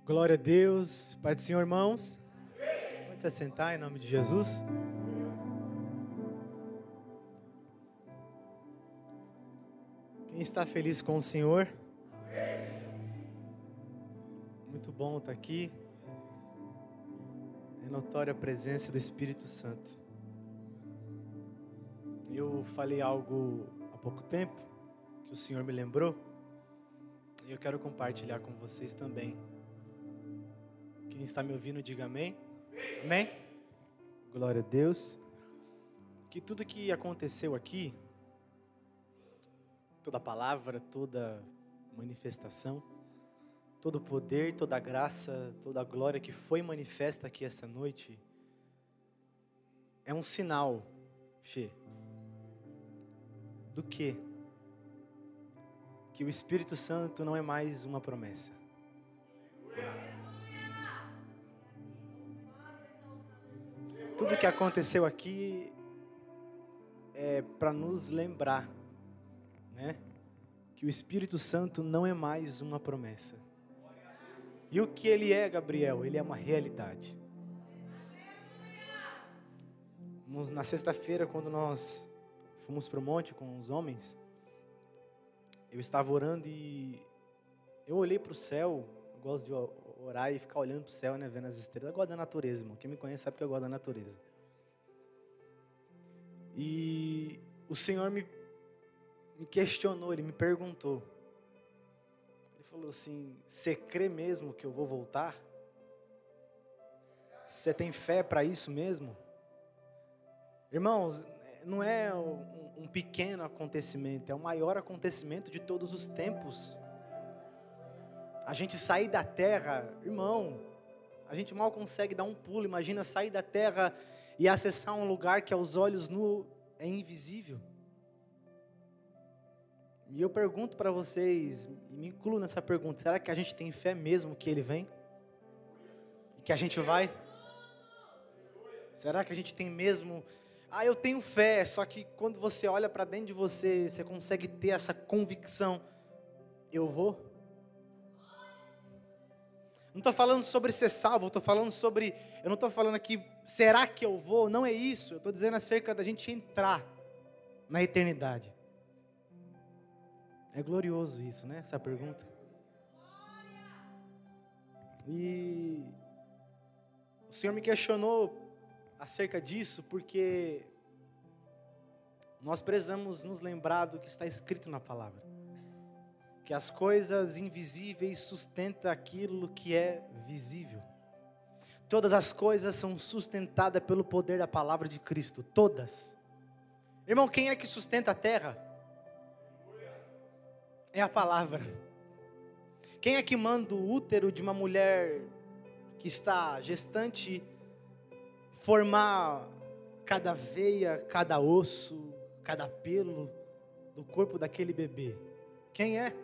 Glória a Deus. Pai do Senhor, irmãos. Pode se assentar em nome de Jesus. Quem está feliz com o Senhor? Muito bom estar aqui. É notória a presença do Espírito Santo. Eu falei algo há pouco tempo que o Senhor me lembrou e eu quero compartilhar com vocês também. Quem está me ouvindo, diga amém. Amém? Glória a Deus. Que tudo que aconteceu aqui, toda palavra, toda manifestação, todo poder, toda graça, toda glória que foi manifesta aqui essa noite, é um sinal, do quê? Que o Espírito Santo não é mais uma promessa. Tudo que aconteceu aqui é para nos lembrar, né? Que o Espírito Santo não é mais uma promessa. E o que ele é, Gabriel? Ele é uma realidade. Na sexta-feira, quando nós fomos para o monte com os homens, eu estava orando e eu olhei para o céu. Eu gosto de orar e ficar olhando para o céu, né, vendo as estrelas. Eu gosto da natureza, irmão. Quem me conhece sabe que eu gosto da natureza. E o Senhor me questionou, Ele me perguntou. Ele falou assim: você crê mesmo que eu vou voltar? Você tem fé para isso mesmo? Irmãos, não é um pequeno acontecimento, é o maior acontecimento de todos os tempos. A gente sair da terra, irmão, a gente mal consegue dar um pulo. Imagina sair da terra e acessar um lugar que aos olhos nu é invisível. E eu pergunto para vocês, e me incluo nessa pergunta: será que a gente tem fé mesmo que Ele vem? E que a gente vai? Será que a gente tem mesmo... eu tenho fé, só que quando você olha para dentro de você, você consegue ter essa convicção: eu vou? Não estou falando sobre ser salvo, eu não estou falando aqui, será que eu vou? Não é isso, eu estou dizendo acerca da gente entrar na eternidade. É glorioso isso, né, essa pergunta. E o Senhor me questionou acerca disso, porque nós precisamos nos lembrar do que está escrito na palavra. Que as coisas invisíveis sustentam aquilo que é visível. Todas as coisas são sustentadas pelo poder da palavra de Cristo, todas. Irmão, quem é que sustenta a terra? É a palavra. Quem é que manda o útero de uma mulher que está gestante formar cada veia, cada osso, cada pelo do corpo daquele bebê? Quem é?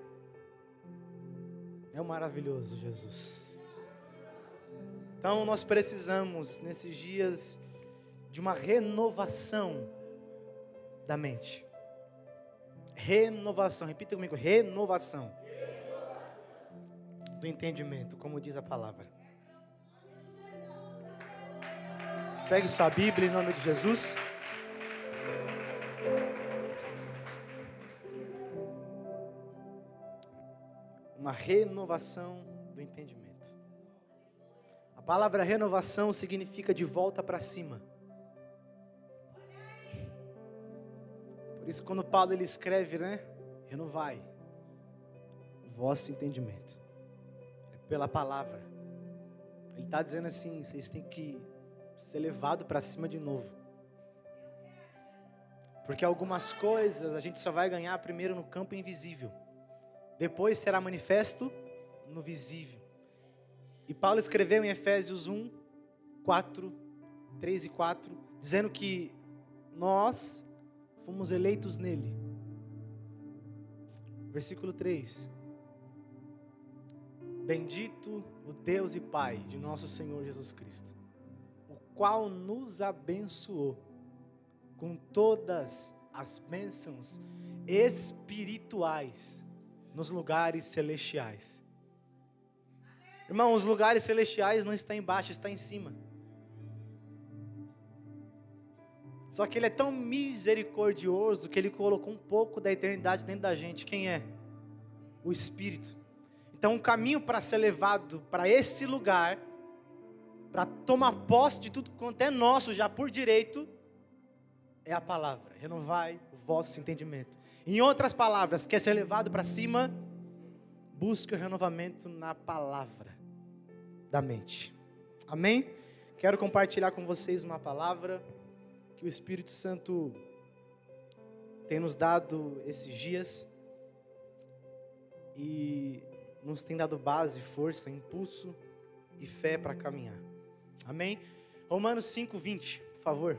É o maravilhoso Jesus. Então nós precisamos, nesses dias, de uma renovação da mente. Renovação, repita comigo: renovação do entendimento, como diz a palavra. Pegue sua Bíblia em nome de Jesus. Uma renovação do entendimento. A palavra renovação significa de volta para cima. Por isso, quando Paulo ele escreve, né? Renovai o vosso entendimento. É pela palavra. Ele está dizendo assim: vocês têm que ser levados para cima de novo. Porque algumas coisas a gente só vai ganhar primeiro no campo invisível. Depois será manifesto no visível. E Paulo escreveu em Efésios 1, 4, 3 e 4, dizendo que nós fomos eleitos nele. Versículo 3. Bendito o Deus e Pai de nosso Senhor Jesus Cristo, o qual nos abençoou com todas as bênçãos espirituais nos lugares celestiais. Irmão, os lugares celestiais não estão embaixo, está em cima. Só que Ele é tão misericordioso que Ele colocou um pouco da eternidade dentro da gente. Quem é? O Espírito. Então o caminho para ser levado para esse lugar, para tomar posse de tudo quanto é nosso já por direito, é a palavra. Renovai o vosso entendimento. Em outras palavras, quer ser levado para cima? Busca o renovamento na palavra da mente. Amém? Quero compartilhar com vocês uma palavra que o Espírito Santo tem nos dado esses dias e nos tem dado base, força, impulso e fé para caminhar. Amém? Romanos 5:20, por favor.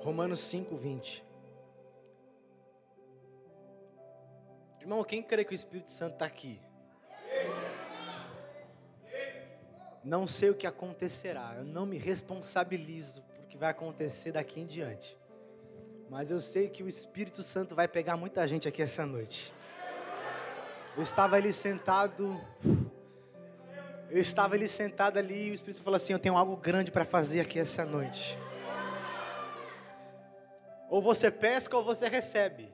Romanos 5:20. Irmão, quem crê que o Espírito Santo está aqui? Não sei o que acontecerá, eu não me responsabilizo por o que vai acontecer daqui em diante. Mas eu sei que o Espírito Santo vai pegar muita gente aqui essa noite. Eu estava ali sentado ali e o Espírito Santo falou assim: eu tenho algo grande para fazer aqui essa noite. Ou você pesca ou você recebe.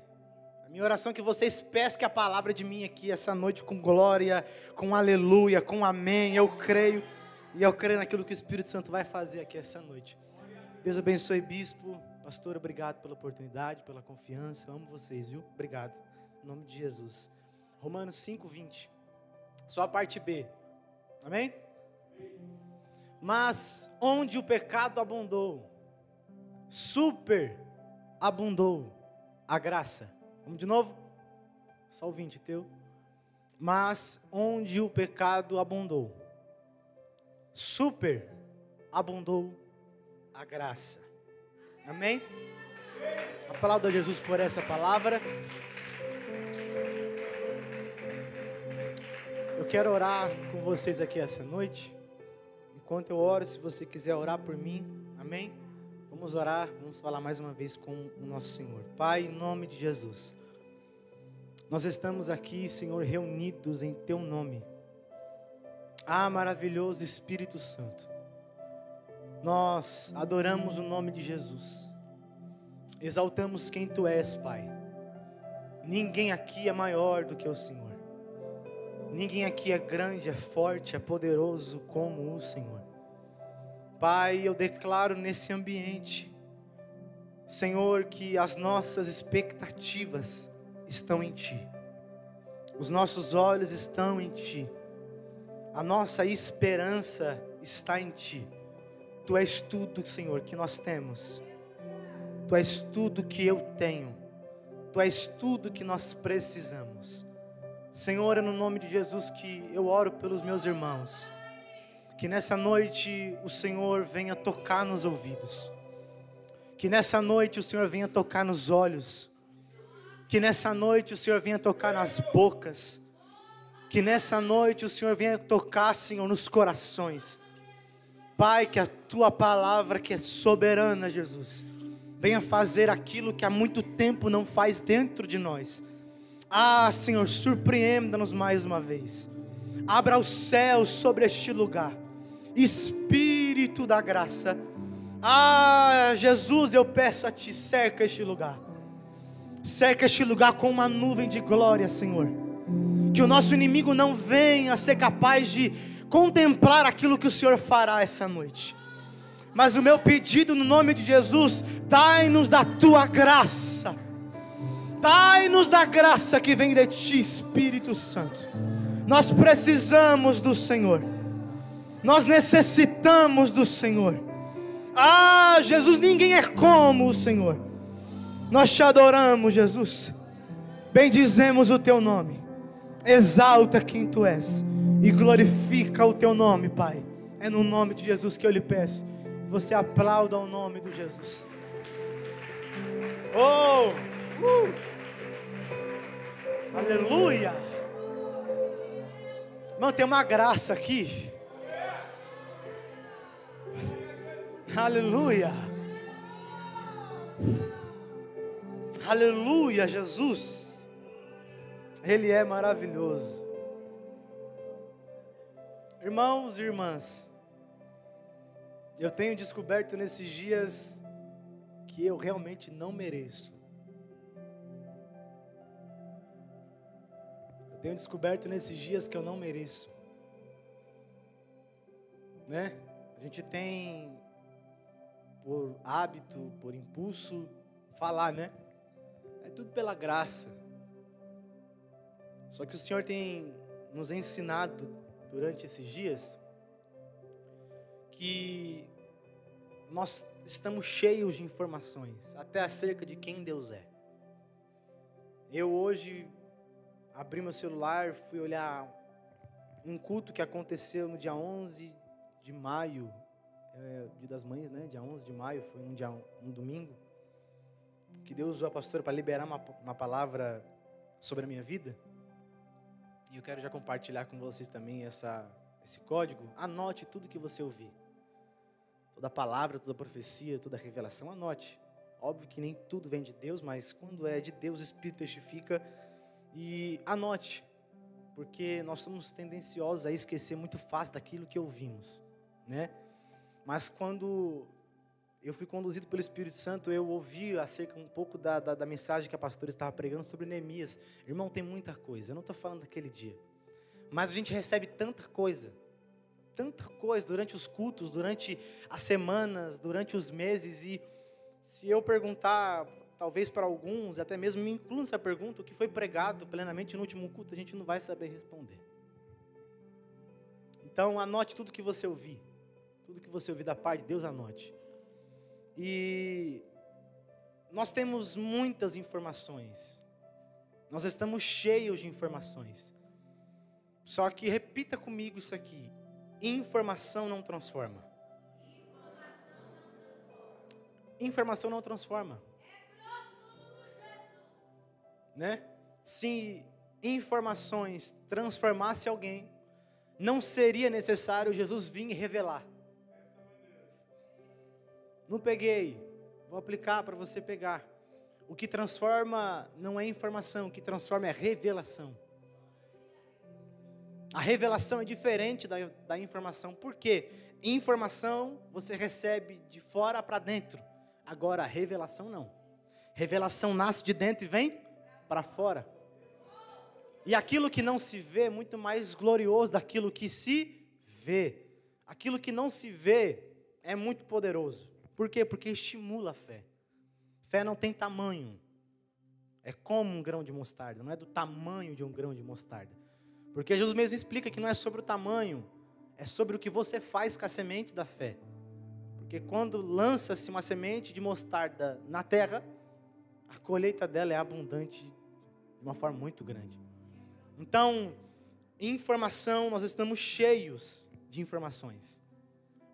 A minha oração é que vocês pesquem a palavra de mim aqui essa noite com glória, com aleluia, com amém. Eu creio, e eu creio naquilo que o Espírito Santo vai fazer aqui essa noite. Deus abençoe, bispo, pastor, obrigado pela oportunidade, pela confiança. Eu amo vocês, viu? Obrigado. Em nome de Jesus. Romanos 5:20. Só a parte B. Amém? Mas onde o pecado abundou, abundou a graça. Vamos de novo? Só o 20 teu. Mas onde o pecado abundou, abundou a graça. Amém? Aplauda Jesus por essa palavra. Eu quero orar com vocês aqui essa noite. Enquanto eu oro, se você quiser orar por mim, amém? Vamos orar, vamos falar mais uma vez com o nosso Senhor. Pai, em nome de Jesus, nós estamos aqui, Senhor, reunidos em Teu nome. Ah, maravilhoso Espírito Santo, nós adoramos o nome de Jesus, exaltamos quem Tu és, Pai. Ninguém aqui é maior do que o Senhor, ninguém aqui é grande, é forte, é poderoso como o Senhor. Pai, eu declaro nesse ambiente, Senhor, que as nossas expectativas estão em Ti, os nossos olhos estão em Ti, a nossa esperança está em Ti. Tu és tudo, Senhor, que nós temos, Tu és tudo que eu tenho, Tu és tudo que nós precisamos. Senhor, é no nome de Jesus que eu oro pelos meus irmãos, que nessa noite o Senhor venha tocar nos ouvidos, que nessa noite o Senhor venha tocar nos olhos, que nessa noite o Senhor venha tocar nas bocas, que nessa noite o Senhor venha tocar, Senhor, nos corações. Pai, que a Tua palavra, que é soberana, Jesus, venha fazer aquilo que há muito tempo não faz dentro de nós. Ah, Senhor, surpreenda-nos mais uma vez. Abra os céus sobre este lugar. Espírito da graça. Ah, Jesus, eu peço a Ti, cerca este lugar. Cerca este lugar com uma nuvem de glória, Senhor. Que o nosso inimigo não venha a ser capaz de contemplar aquilo que o Senhor fará essa noite. Mas o meu pedido no nome de Jesus, dai-nos da Tua graça. Dai-nos da graça que vem de Ti, Espírito Santo. Nós precisamos do Senhor. Nós necessitamos do Senhor. Ah, Jesus, ninguém é como o Senhor. Nós Te adoramos, Jesus. Bendizemos o Teu nome. Exalta quem Tu és. E glorifica o Teu nome, Pai. É no nome de Jesus que eu lhe peço. Você aplauda o nome de Jesus. Aleluia. Irmão, tem uma graça aqui. Aleluia. Aleluia, Jesus. Ele é maravilhoso. Irmãos e irmãs, eu tenho descoberto nesses dias que eu realmente não mereço. Eu tenho descoberto nesses dias que eu não mereço. Né? A gente tem, por hábito, por impulso, falar, né? É tudo pela graça. Só que o Senhor tem nos ensinado durante esses dias que nós estamos cheios de informações, até acerca de quem Deus é. Eu hoje abri meu celular, fui olhar um culto que aconteceu no dia 11 de maio, Dia das Mães, né? Dia 11 de maio, foi um domingo, que Deus usou a pastora para liberar uma palavra sobre a minha vida. E eu quero já compartilhar com vocês também esse código. Anote tudo que você ouvir. Toda palavra, toda profecia, toda revelação, anote. Óbvio que nem tudo vem de Deus, mas quando é de Deus, o Espírito testifica. E anote, porque nós somos tendenciosos a esquecer muito fácil daquilo que ouvimos, né? Mas quando eu fui conduzido pelo Espírito Santo, eu ouvi acerca um pouco da mensagem que a pastora estava pregando sobre Neemias. Irmão, tem muita coisa, eu não estou falando daquele dia. Mas a gente recebe tanta coisa durante os cultos, durante as semanas, durante os meses. E se eu perguntar, talvez para alguns, até mesmo me incluo nessa pergunta, o que foi pregado plenamente no último culto, a gente não vai saber responder. Então, anote tudo que você ouvir. Tudo que você ouvir da parte de Deus, anote. E nós temos muitas informações. Nós estamos cheios de informações. Só que repita comigo isso aqui. Informação não transforma. Informação não transforma. Né? Se informações transformasse alguém, não seria necessário Jesus vir e revelar. Não peguei, vou aplicar para você pegar. O que transforma não é informação, o que transforma é revelação. A revelação é diferente da informação. Por quê? Informação você recebe de fora para dentro. Agora, a revelação não. Revelação nasce de dentro e vem para fora. E aquilo que não se vê é muito mais glorioso daquilo que se vê. Aquilo que não se vê é muito poderoso. Por quê? Porque estimula a fé. Fé não tem tamanho. É como um grão de mostarda, não é do tamanho de um grão de mostarda. Porque Jesus mesmo explica que não é sobre o tamanho, é sobre o que você faz com a semente da fé. Porque quando lança-se uma semente de mostarda na terra, a colheita dela é abundante de uma forma muito grande. Então, informação, nós estamos cheios de informações.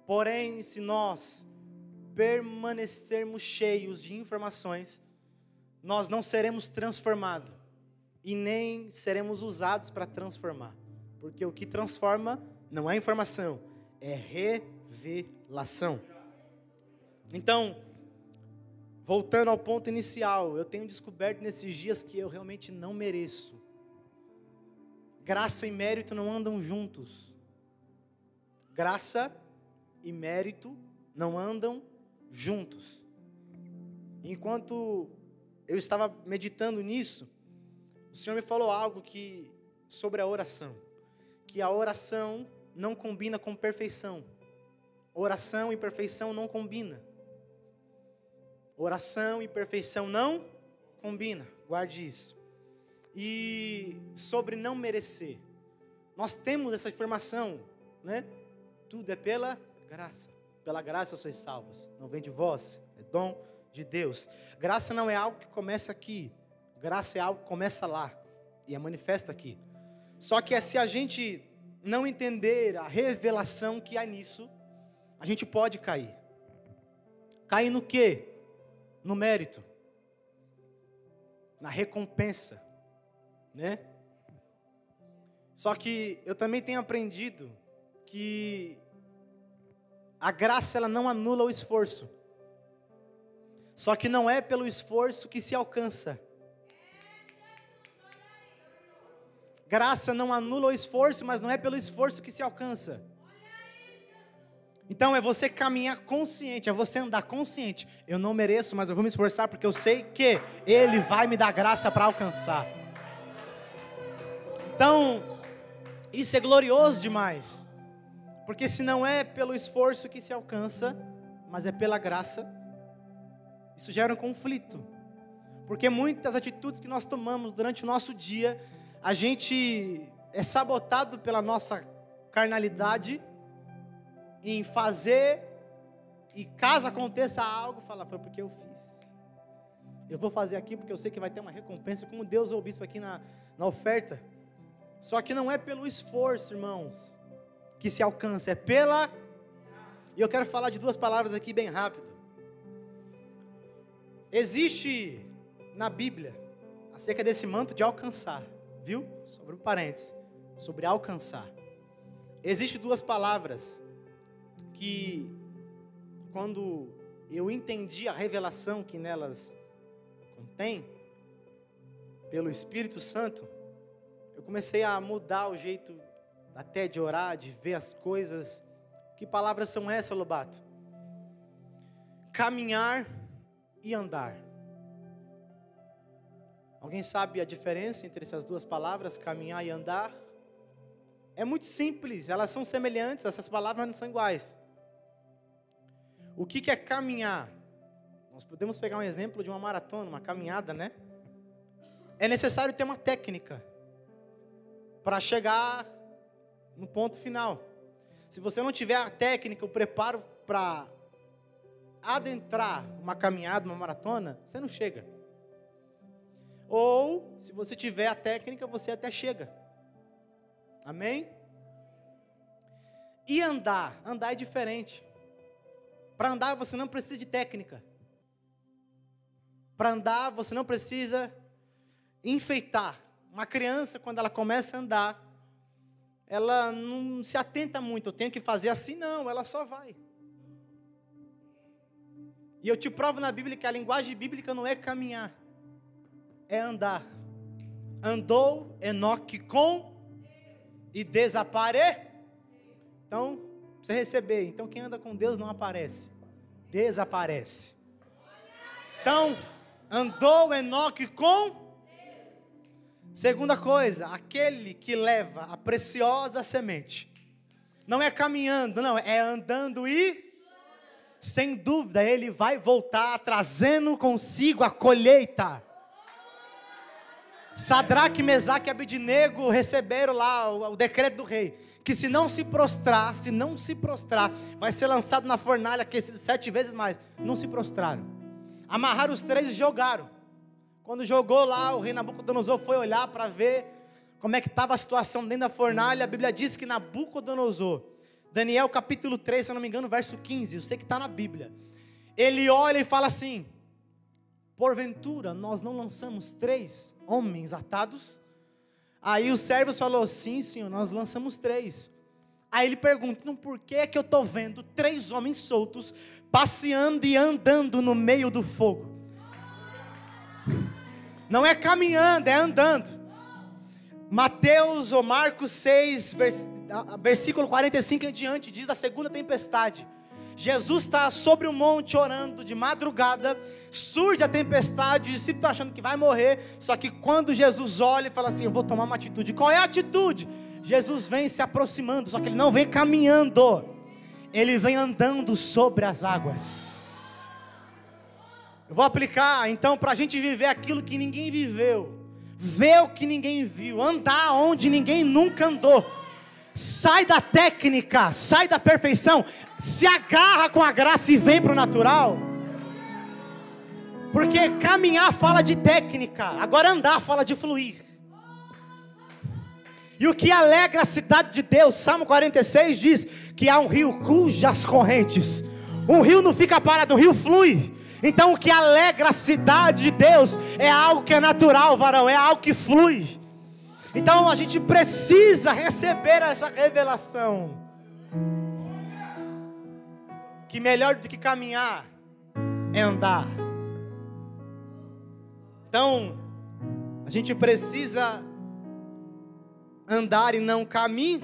Porém, se nós permanecermos cheios de informações, nós não seremos transformados e nem seremos usados para transformar, porque o que transforma não é informação, é revelação. Então, voltando ao ponto inicial, eu tenho descoberto nesses dias que eu realmente não mereço. Graça e mérito não andam juntos. Graça e mérito não andam juntos. Enquanto eu estava meditando nisso, o Senhor me falou algo sobre a oração, que a oração não combina com perfeição. Oração e perfeição não combina. Oração e perfeição não combina. Guarde isso. E sobre não merecer, nós temos essa informação, né? Tudo é pela graça. Pela graça sois salvos. Não vem de vós, é dom de Deus. Graça não é algo que começa aqui. Graça é algo que começa lá e é manifesta aqui. Só que se a gente não entender a revelação que há nisso, a gente pode cair. Cair no quê? No mérito. Na recompensa. né? Só que eu também tenho aprendido que a graça ela não anula o esforço. Só que não é pelo esforço que se alcança. Graça não anula o esforço, mas não é pelo esforço que se alcança. Então é você caminhar consciente, é você andar consciente. Eu não mereço, mas eu vou me esforçar porque eu sei que Ele vai me dar graça para alcançar. Então, isso é glorioso demais. Porque se não é pelo esforço que se alcança, mas é pela graça, isso gera um conflito. Porque muitas atitudes que nós tomamos durante o nosso dia, a gente é sabotado pela nossa carnalidade em fazer, e caso aconteça algo, fala, foi porque eu fiz. Eu vou fazer aqui porque eu sei que vai ter uma recompensa, como Deus ou o bispo aqui na oferta. Só que não é pelo esforço, irmãos, que se alcança, é pela... E eu quero falar de duas palavras aqui bem rápido. Existe na Bíblia, acerca desse manto de alcançar, viu? Sobre um parênteses, sobre alcançar. Existem duas palavras que, quando eu entendi a revelação que nelas contém, pelo Espírito Santo, eu comecei a mudar o jeito até de orar, de ver as coisas. Que palavras são essas, Lobato? Caminhar e andar. Alguém sabe a diferença entre essas duas palavras, caminhar e andar? É muito simples, elas são semelhantes, essas palavras não são iguais. O que é caminhar? Nós podemos pegar um exemplo de uma maratona, uma caminhada, né? É necessário ter uma técnica para chegar no ponto final. Se você não tiver a técnica, o preparo para adentrar uma caminhada, uma maratona, você não chega. Ou, se você tiver a técnica, você até chega. Amém? E andar é diferente. Para andar você não precisa de técnica. Para andar você não precisa enfeitar. Uma criança, quando ela começa a andar, ela não se atenta muito, eu tenho que fazer assim, não, ela só vai. E eu te provo na Bíblia que a linguagem bíblica não é caminhar, é andar. Andou Enoque com e desapareceu. Então, você receber. Então, quem anda com Deus não aparece, desaparece. Então, andou Enoque com... Segunda coisa, aquele que leva a preciosa semente. Não é caminhando, não, é andando e... Sem dúvida, ele vai voltar trazendo consigo a colheita. Sadraque, Mesaque e Abednego receberam lá o decreto do rei, que se não se prostrar, vai ser lançado na fornalha aquecido 7 vezes mais. Não se prostraram. Amarraram os 3 e jogaram. Quando jogou lá, o rei Nabucodonosor foi olhar para ver como é que estava a situação dentro da fornalha. A Bíblia diz que Nabucodonosor, Daniel capítulo 3, se eu não me engano, verso 15, eu sei que está na Bíblia. Ele olha e fala assim: porventura nós não lançamos 3 homens atados? Aí os servos falaram: sim, senhor, nós lançamos 3. Aí ele pergunta: então por que eu estou vendo 3 homens soltos passeando e andando no meio do fogo? Não é caminhando, é andando. Mateus ou Marcos 6, versículo 45 em diante, diz da segunda tempestade. Jesus está sobre o monte orando de madrugada, surge a tempestade, os discípulos estão achando que vai morrer, só que quando Jesus olha e fala assim: eu vou tomar uma atitude. Qual é a atitude? Jesus vem se aproximando, só que ele não vem caminhando, ele vem andando sobre as águas. Eu vou aplicar então para a gente viver aquilo que ninguém viveu, ver o que ninguém viu, andar onde ninguém nunca andou. Sai da técnica, sai da perfeição, se agarra com a graça e vem para o natural. Porque caminhar fala de técnica, agora andar fala de fluir. E o que alegra a cidade de Deus, Salmo 46 diz que há um rio cujas correntes, um rio não fica parado, o rio flui. Então o que alegra a cidade de Deus é algo que é natural, varão, é algo que flui. Então a gente precisa receber essa revelação. Que melhor do que caminhar é andar. Então, a gente precisa andar e não caminhar.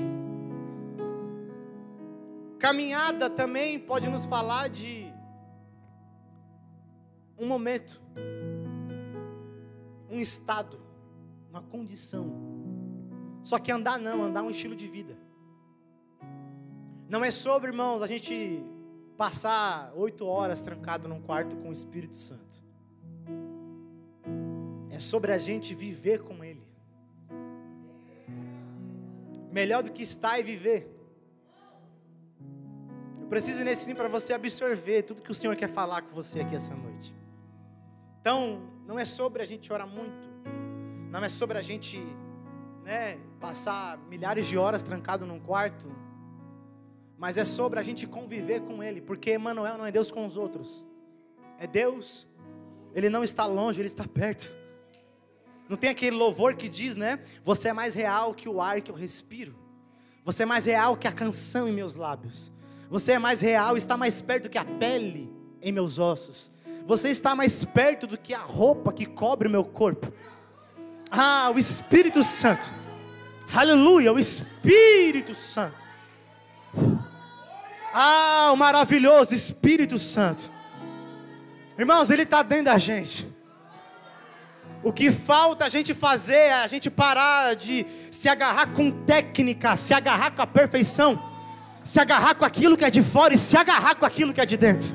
Caminhada também pode nos falar de um momento, um estado, uma condição. Só que andar não, andar é um estilo de vida. Não é sobre, irmãos, a gente passar 8 horas trancado num quarto com o Espírito Santo. É sobre a gente viver com Ele. Melhor do que estar e viver. Eu preciso nesse para você absorver tudo que o Senhor quer falar com você aqui essa noite. Então, não é sobre a gente orar muito. Não é sobre a gente, passar milhares de horas trancado num quarto. Mas é sobre a gente conviver com Ele. Porque Emmanuel não é Deus com os outros. É Deus. Ele não está longe, Ele está perto. Não tem aquele louvor que diz, você é mais real que o ar que eu respiro. Você é mais real que a canção em meus lábios. Você é mais real, está mais perto que a pele em meus ossos. Você está mais perto do que a roupa que cobre o meu corpo. Ah, o Espírito Santo. Aleluia, o Espírito Santo. Ah, o maravilhoso Espírito Santo. Irmãos, Ele está dentro da gente. O que falta a gente fazer é a gente parar de se agarrar com técnica, se agarrar com a perfeição, se agarrar com aquilo que é de fora e se agarrar com aquilo que é de dentro.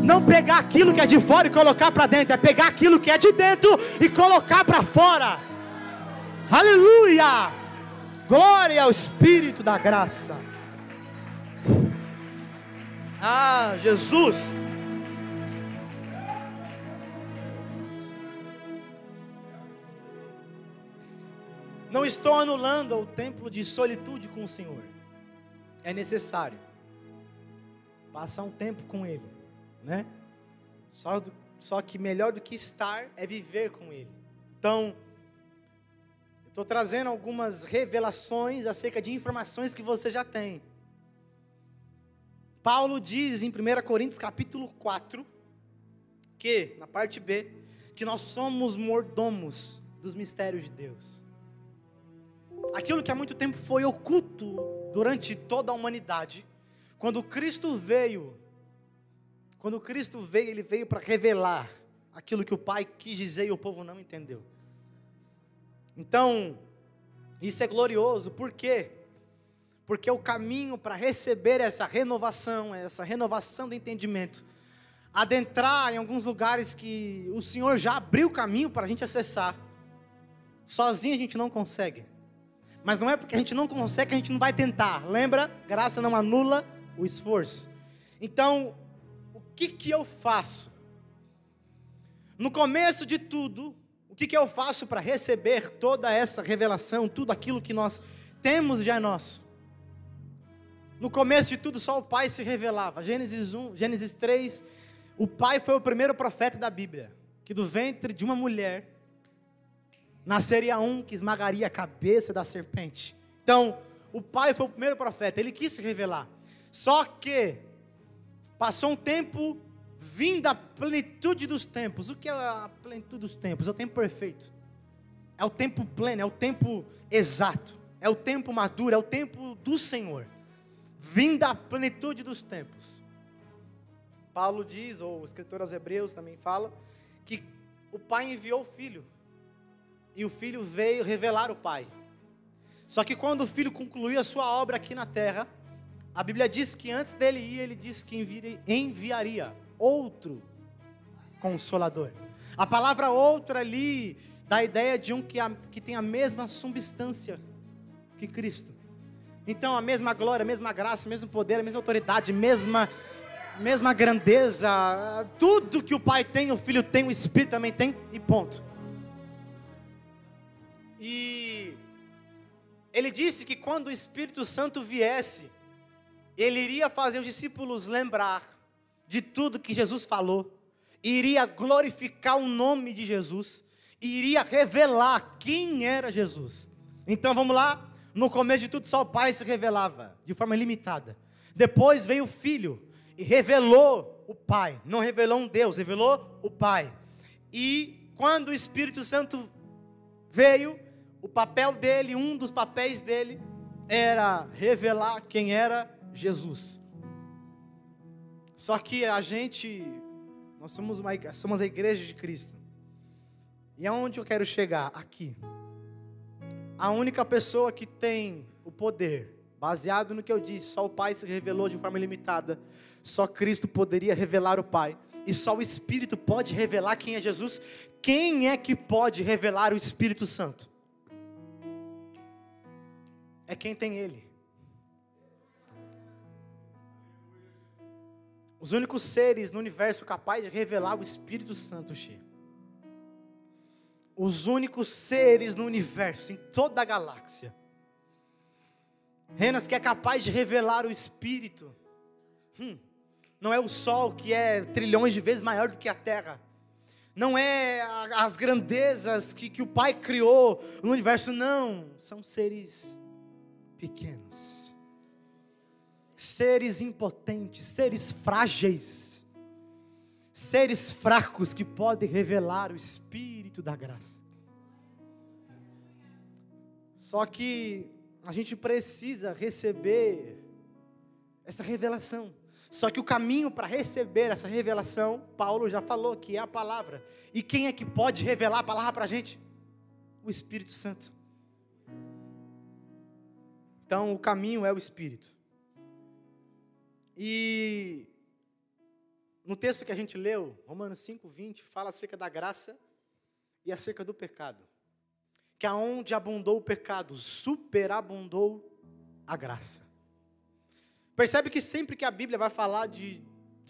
Não pegar aquilo que é de fora e colocar para dentro, é pegar aquilo que é de dentro e colocar para fora. Aleluia! Glória ao Espírito da graça. Ah, Jesus! Não estou anulando o tempo de solitude com o Senhor. É necessário passar um tempo com Ele, Só que melhor do que estar é viver com Ele. Então, eu estou trazendo algumas revelações acerca de informações que você já tem. Paulo diz em 1 Coríntios capítulo 4, que, na parte B, que nós somos mordomos dos mistérios de Deus. Aquilo que há muito tempo foi oculto durante toda a humanidade, quando Cristo veio, Ele veio para revelar aquilo que o Pai quis dizer e o povo não entendeu. Então, isso é glorioso, por quê? Porque o caminho para receber essa renovação do entendimento, adentrar em alguns lugares que o Senhor já abriu o caminho para a gente acessar, sozinho a gente não consegue. Mas não é porque a gente não consegue que a gente não vai tentar. Lembra? Graça não anula o esforço. Então, o que eu faço? No começo de tudo, o que eu faço para receber toda essa revelação, tudo aquilo que nós temos já é nosso? No começo de tudo, só o Pai se revelava. Gênesis 1, Gênesis 3, o Pai foi o primeiro profeta da Bíblia, que do ventre de uma mulher nasceria um que esmagaria a cabeça da serpente. Então, o Pai foi o primeiro profeta, Ele quis se revelar. Só que, passou um tempo, vindo a plenitude dos tempos. O que é a plenitude dos tempos? É o tempo perfeito. É o tempo pleno, é o tempo exato. É o tempo maduro, é o tempo do Senhor. Vinda a plenitude dos tempos. Paulo diz, ou o escritor aos Hebreus também fala, que o Pai enviou o Filho. E o Filho veio revelar o Pai. Só que quando o Filho concluiu a sua obra aqui na terra, a Bíblia diz que antes dele ir, ele disse que enviaria outro Consolador. A palavra outro ali dá a ideia de um que tem a mesma substância que Cristo. Então a mesma glória, a mesma graça, o mesmo poder, a mesma autoridade, mesma grandeza, tudo que o Pai tem, o Filho tem, o Espírito também tem, e ponto. E ele disse que quando o Espírito Santo viesse, ele iria fazer os discípulos lembrar de tudo que Jesus falou, iria glorificar o nome de Jesus, iria revelar quem era Jesus. Então vamos lá. No começo de tudo, só o Pai se revelava de forma limitada. Depois veio o Filho e revelou o Pai. Não revelou um Deus, revelou o Pai. E quando o Espírito Santo veio, o papel dele, um dos papéis dele, era revelar quem era Jesus. Só que nós somos a igreja de Cristo. E aonde eu quero chegar? Aqui. A única pessoa que tem o poder, baseado no que eu disse, só o Pai se revelou de forma limitada, só Cristo poderia revelar o Pai, e só o Espírito pode revelar quem é Jesus. Quem é que pode revelar o Espírito Santo? É quem tem Ele. Os únicos seres no universo capazes de revelar o Espírito Santo, Chico. Os únicos seres no universo, em toda a galáxia. Renas, que é capaz de revelar o Espírito. Não é o Sol, que é trilhões de vezes maior do que a Terra. Não é as grandezas que o Pai criou no universo, não. São seres pequenos. Seres impotentes, seres frágeis. Seres fracos que podem revelar o Espírito da graça. Só que a gente precisa receber essa revelação. Só que o caminho para receber essa revelação, Paulo já falou que é a palavra. E quem é que pode revelar a palavra para a gente? O Espírito Santo. Então o caminho é o Espírito. E no texto que a gente leu, Romanos 5:20, fala acerca da graça e acerca do pecado. Que aonde abundou o pecado, superabundou a graça. Percebe que sempre que a Bíblia vai falar de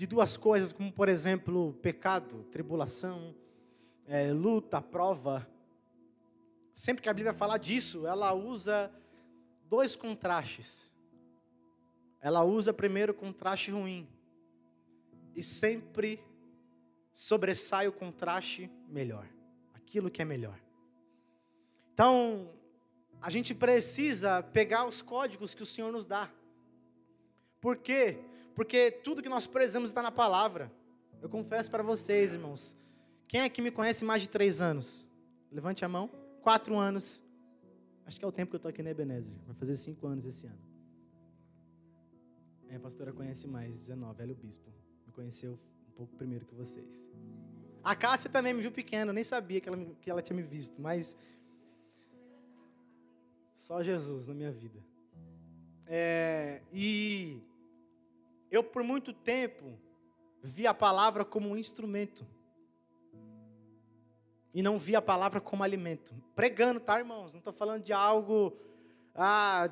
duas coisas, como por exemplo, pecado, tribulação, luta, prova, sempre que a Bíblia vai falar disso, ela usa dois contrastes. Ela usa primeiro o contraste ruim, e sempre sobressai o contraste melhor, aquilo que é melhor. Então, a gente precisa pegar os códigos que o Senhor nos dá. Por quê? Porque tudo que nós precisamos está na palavra. Eu confesso para vocês, irmãos, quem é que me conhece mais de 3 anos? Levante a mão. 4 anos. Acho que é o tempo que eu estou aqui na Ebenezer. Vai fazer 5 anos esse ano. A pastora conhece mais, 19, velho bispo. Conheceu um pouco primeiro que vocês. A Cássia também me viu pequena, eu nem sabia que ela tinha me visto, mas só Jesus na minha vida. E eu por muito tempo vi a palavra como um instrumento e não vi a palavra como alimento. Pregando, tá, irmãos? Não estou falando de algo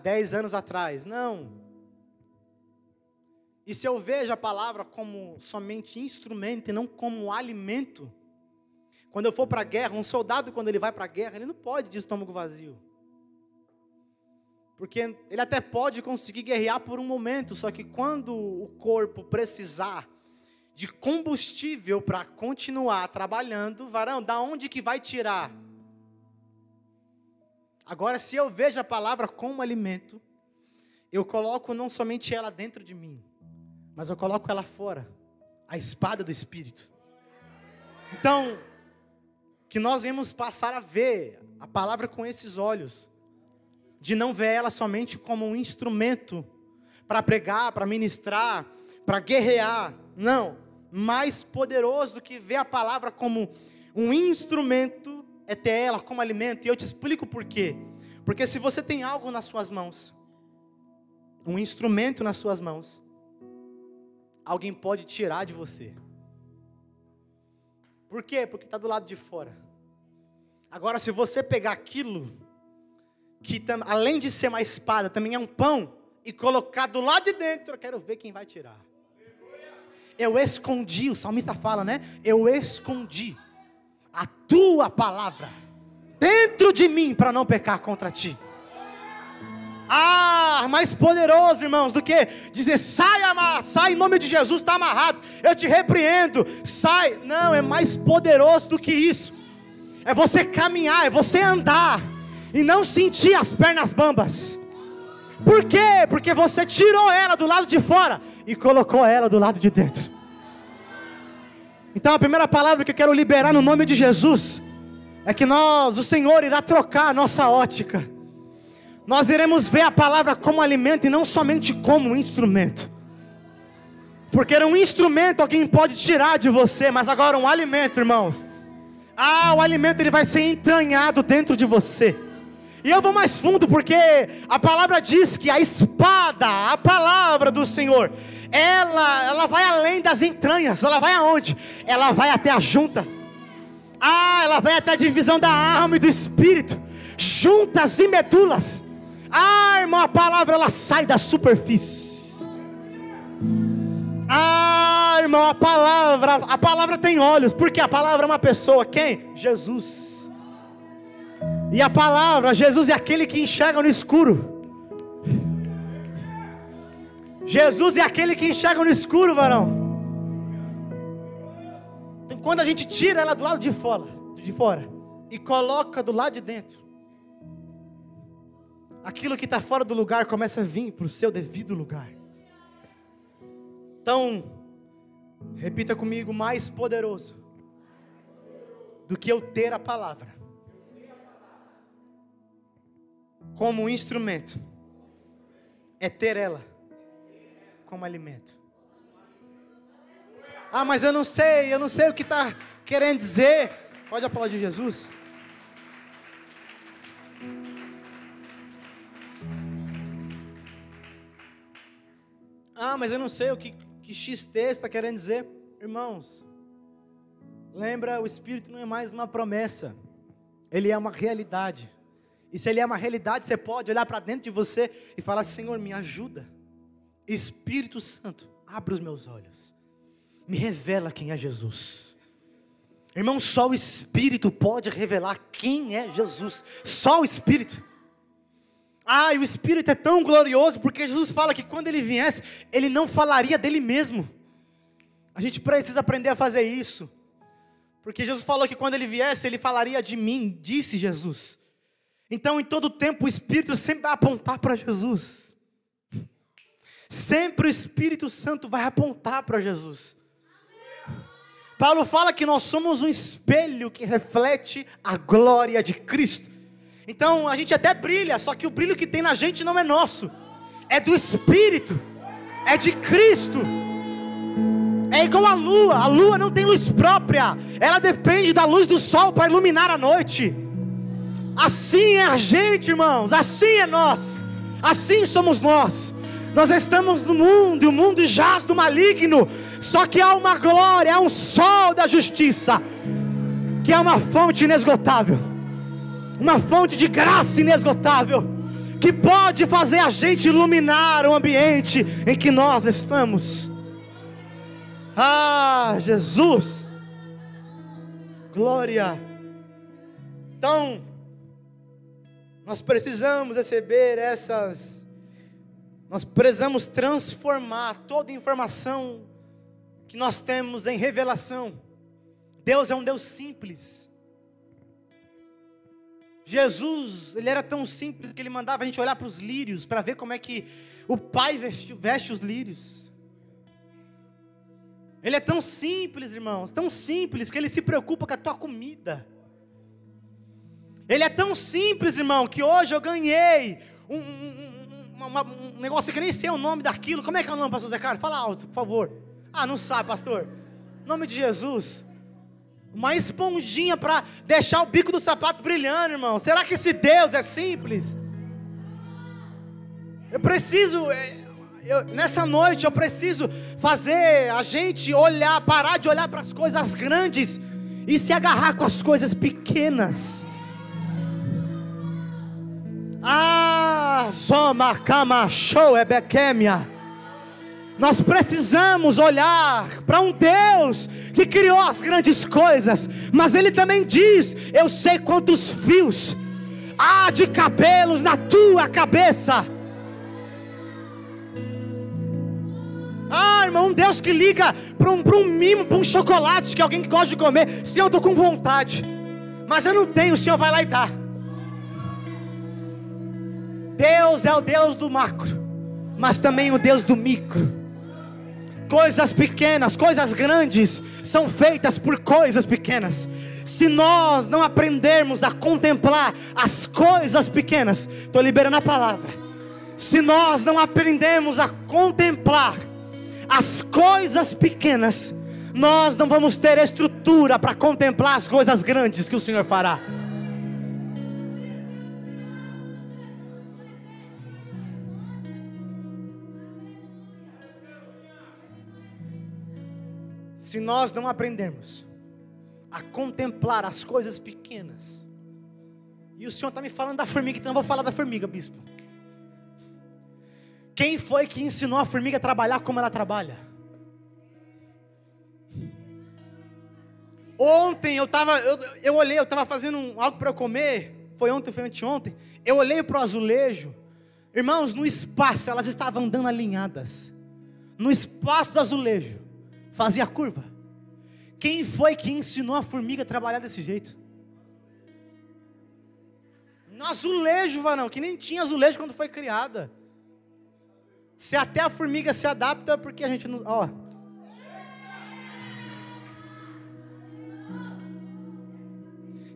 10 anos atrás, não. E se eu vejo a palavra como somente instrumento e não como alimento, quando eu for para a guerra, um soldado quando ele vai para a guerra, ele não pode de estômago vazio. Porque ele até pode conseguir guerrear por um momento, só que quando o corpo precisar de combustível para continuar trabalhando, varão, da onde que vai tirar? Agora, se eu vejo a palavra como alimento, eu coloco não somente ela dentro de mim, mas eu coloco ela fora, a espada do Espírito. Então, que nós vamos passar a ver a palavra com esses olhos, de não ver ela somente como um instrumento para pregar, para ministrar, para guerrear. Não, mais poderoso do que ver a palavra como um instrumento é ter ela como alimento. E eu te explico por quê. Porque se você tem algo nas suas mãos, um instrumento nas suas mãos, alguém pode tirar de você. Por quê? Porque está do lado de fora. Agora, se você pegar aquilo, que além de ser uma espada, também é um pão, e colocar do lado de dentro, eu quero ver quem vai tirar. Eu escondi, o salmista fala, né? Eu escondi a tua palavra dentro de mim, para não pecar contra ti. Mais poderoso, irmãos, do que dizer, sai em nome de Jesus, está amarrado, eu te repreendo, sai. Não, é mais poderoso do que isso. É você caminhar, é você andar, e não sentir as pernas bambas. Por quê? Porque você tirou ela do lado de fora e colocou ela do lado de dentro. Então a primeira palavra que eu quero liberar no nome de Jesus é que o Senhor irá trocar a nossa ótica. Nós iremos ver a palavra como alimento e não somente como um instrumento. Porque um instrumento alguém pode tirar de você, mas agora um alimento, irmãos. O alimento ele vai ser entranhado dentro de você. E eu vou mais fundo, porque a palavra diz que a espada, a palavra do Senhor, ela vai além das entranhas. Ela vai aonde? Ela vai até a junta. Ela vai até a divisão da alma e do espírito, juntas e medulas. Irmão, a palavra ela sai da superfície. Irmão, a palavra tem olhos, porque a palavra é uma pessoa. Quem? Jesus. E a palavra, Jesus é aquele que enxerga no escuro. Jesus é aquele que enxerga no escuro, varão. E quando a gente tira ela do lado de fora e coloca do lado de dentro, aquilo que está fora do lugar começa a vir para o seu devido lugar. Então, repita comigo: mais poderoso do que eu ter a palavra como um instrumento é ter ela como alimento. Mas eu não sei o que está querendo dizer. Pode aplaudir Jesus. Mas eu não sei o que XT está querendo dizer. Irmãos, lembra, o Espírito não é mais uma promessa, ele é uma realidade. E se ele é uma realidade, você pode olhar para dentro de você e falar: Senhor, me ajuda. Espírito Santo, abre os meus olhos, me revela quem é Jesus. Irmão, só o Espírito pode revelar quem é Jesus. Só o Espírito. E o Espírito é tão glorioso, porque Jesus fala que quando ele viesse, ele não falaria dele mesmo. A gente precisa aprender a fazer isso, porque Jesus falou que quando ele viesse, ele falaria de mim, disse Jesus. Então em todo tempo o Espírito sempre vai apontar para Jesus. Sempre o Espírito Santo vai apontar para Jesus. Paulo fala que nós somos um espelho que reflete a glória de Cristo. Então a gente até brilha, só que o brilho que tem na gente não é nosso, é do Espírito, é de Cristo. É igual a lua não tem luz própria, ela depende da luz do sol para iluminar a noite. Assim é a gente, irmãos, assim é nós, assim somos nós. Nós estamos no mundo, e o mundo jaz do maligno, só que há uma glória, há um sol da justiça, que é uma fonte inesgotável, uma fonte de graça inesgotável, que pode fazer a gente iluminar o ambiente em que nós estamos. Jesus, glória. Então, nós precisamos receber nós precisamos transformar toda a informação que nós temos em revelação. Deus é um Deus simples. Jesus, ele era tão simples que ele mandava a gente olhar para os lírios, para ver como é que o Pai veste os lírios. Ele é tão simples, irmãos, tão simples, que ele se preocupa com a tua comida. Ele é tão simples, irmão, que hoje eu ganhei um negócio que eu nem sei o nome daquilo. Como é que é o nome, pastor Zé Carlos? Fala alto, por favor. Não sabe, pastor? Em nome de Jesus. Uma esponjinha para deixar o bico do sapato brilhando, irmão. Será que esse Deus é simples? Eu preciso... nessa noite eu preciso fazer a gente olhar, parar de olhar para as coisas grandes e se agarrar com as coisas pequenas. Soma kama show é bequemia. Nós precisamos olhar para um Deus que criou as grandes coisas, mas Ele também diz: eu sei quantos fios há de cabelos na tua cabeça. Irmão, um Deus que liga para um mimo, para um chocolate que alguém que gosta de comer. Se eu estou com vontade, mas eu não tenho, o Senhor vai lá e dá. Deus é o Deus do macro, mas também o Deus do micro. Coisas pequenas, coisas grandes são feitas por coisas pequenas. Se nós não aprendermos a contemplar as coisas pequenas, estou liberando a palavra. Se nós não aprendemos a contemplar as coisas pequenas, nós não vamos ter estrutura para contemplar as coisas grandes que o Senhor fará. Se nós não aprendermos a contemplar as coisas pequenas, e o Senhor está me falando da formiga, então eu vou falar da formiga, bispo. Quem foi que ensinou a formiga a trabalhar como ela trabalha? Ontem eu estava fazendo algo para eu comer, foi ontem, foi anteontem, eu olhei para o azulejo, irmãos, no espaço, elas estavam andando alinhadas, no espaço do azulejo, fazia curva. Quem foi que ensinou a formiga a trabalhar desse jeito? No azulejo, varão, que nem tinha azulejo quando foi criada. Se até a formiga se adapta, porque a gente não... Ó.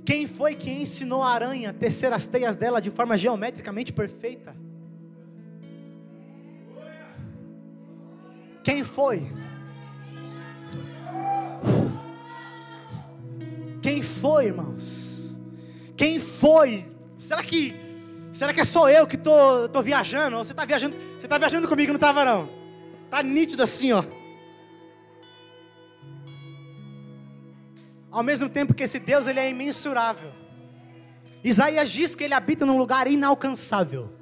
Quem foi que ensinou a aranha a tecer as teias dela de forma geometricamente perfeita? Quem foi? Quem foi, irmãos? Quem foi? Será que é só eu que tô viajando? Ou você está viajando comigo, não estava não? Tá nítido assim, ó. Ao mesmo tempo que esse Deus, ele é imensurável. Isaías diz que ele habita num lugar inalcançável.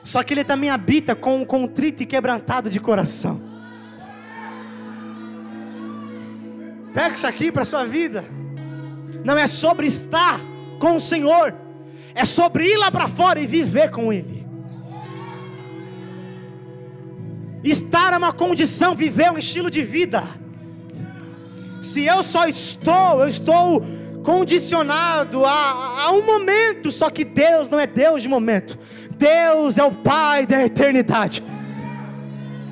Só que ele também habita com um contrito e quebrantado de coração. Pega isso aqui para a sua vida. Não é sobre estar com o Senhor, é sobre ir lá para fora e viver com Ele. Estar é uma condição, viver é um estilo de vida. Se eu só estou condicionado a um momento, só que Deus não é Deus de momento, Deus é o Pai da eternidade.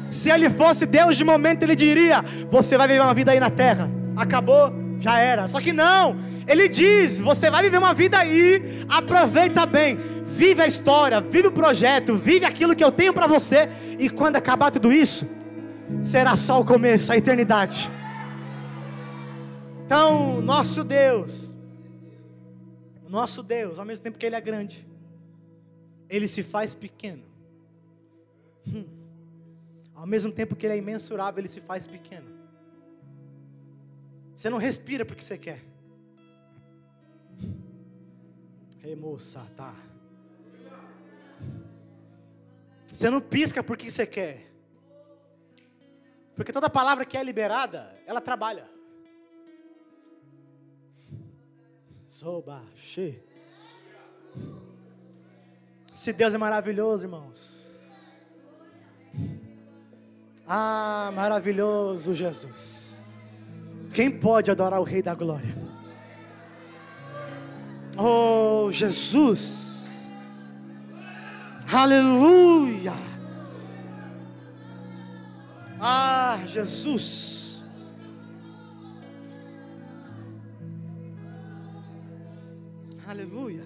Se Ele fosse Deus de momento, Ele diria: você vai viver uma vida aí na terra, acabou, já era. Só que não, Ele diz: você vai viver uma vida aí, aproveita bem, vive a história, vive o projeto, vive aquilo que eu tenho para você, e quando acabar tudo isso, será só o começo, a eternidade. Então, nosso Deus, ao mesmo tempo que Ele é grande, Ele se faz pequeno. Ao mesmo tempo que Ele é imensurável, Ele se faz pequeno. Você não respira porque você quer. Remoça, tá? Você não pisca porque você quer. Porque toda palavra que é liberada, ela trabalha. Soba, che. Esse Deus é maravilhoso, irmãos. Ah, maravilhoso Jesus. Quem pode adorar o Rei da Glória? Oh, Jesus. Aleluia. Ah, Jesus. Aleluia.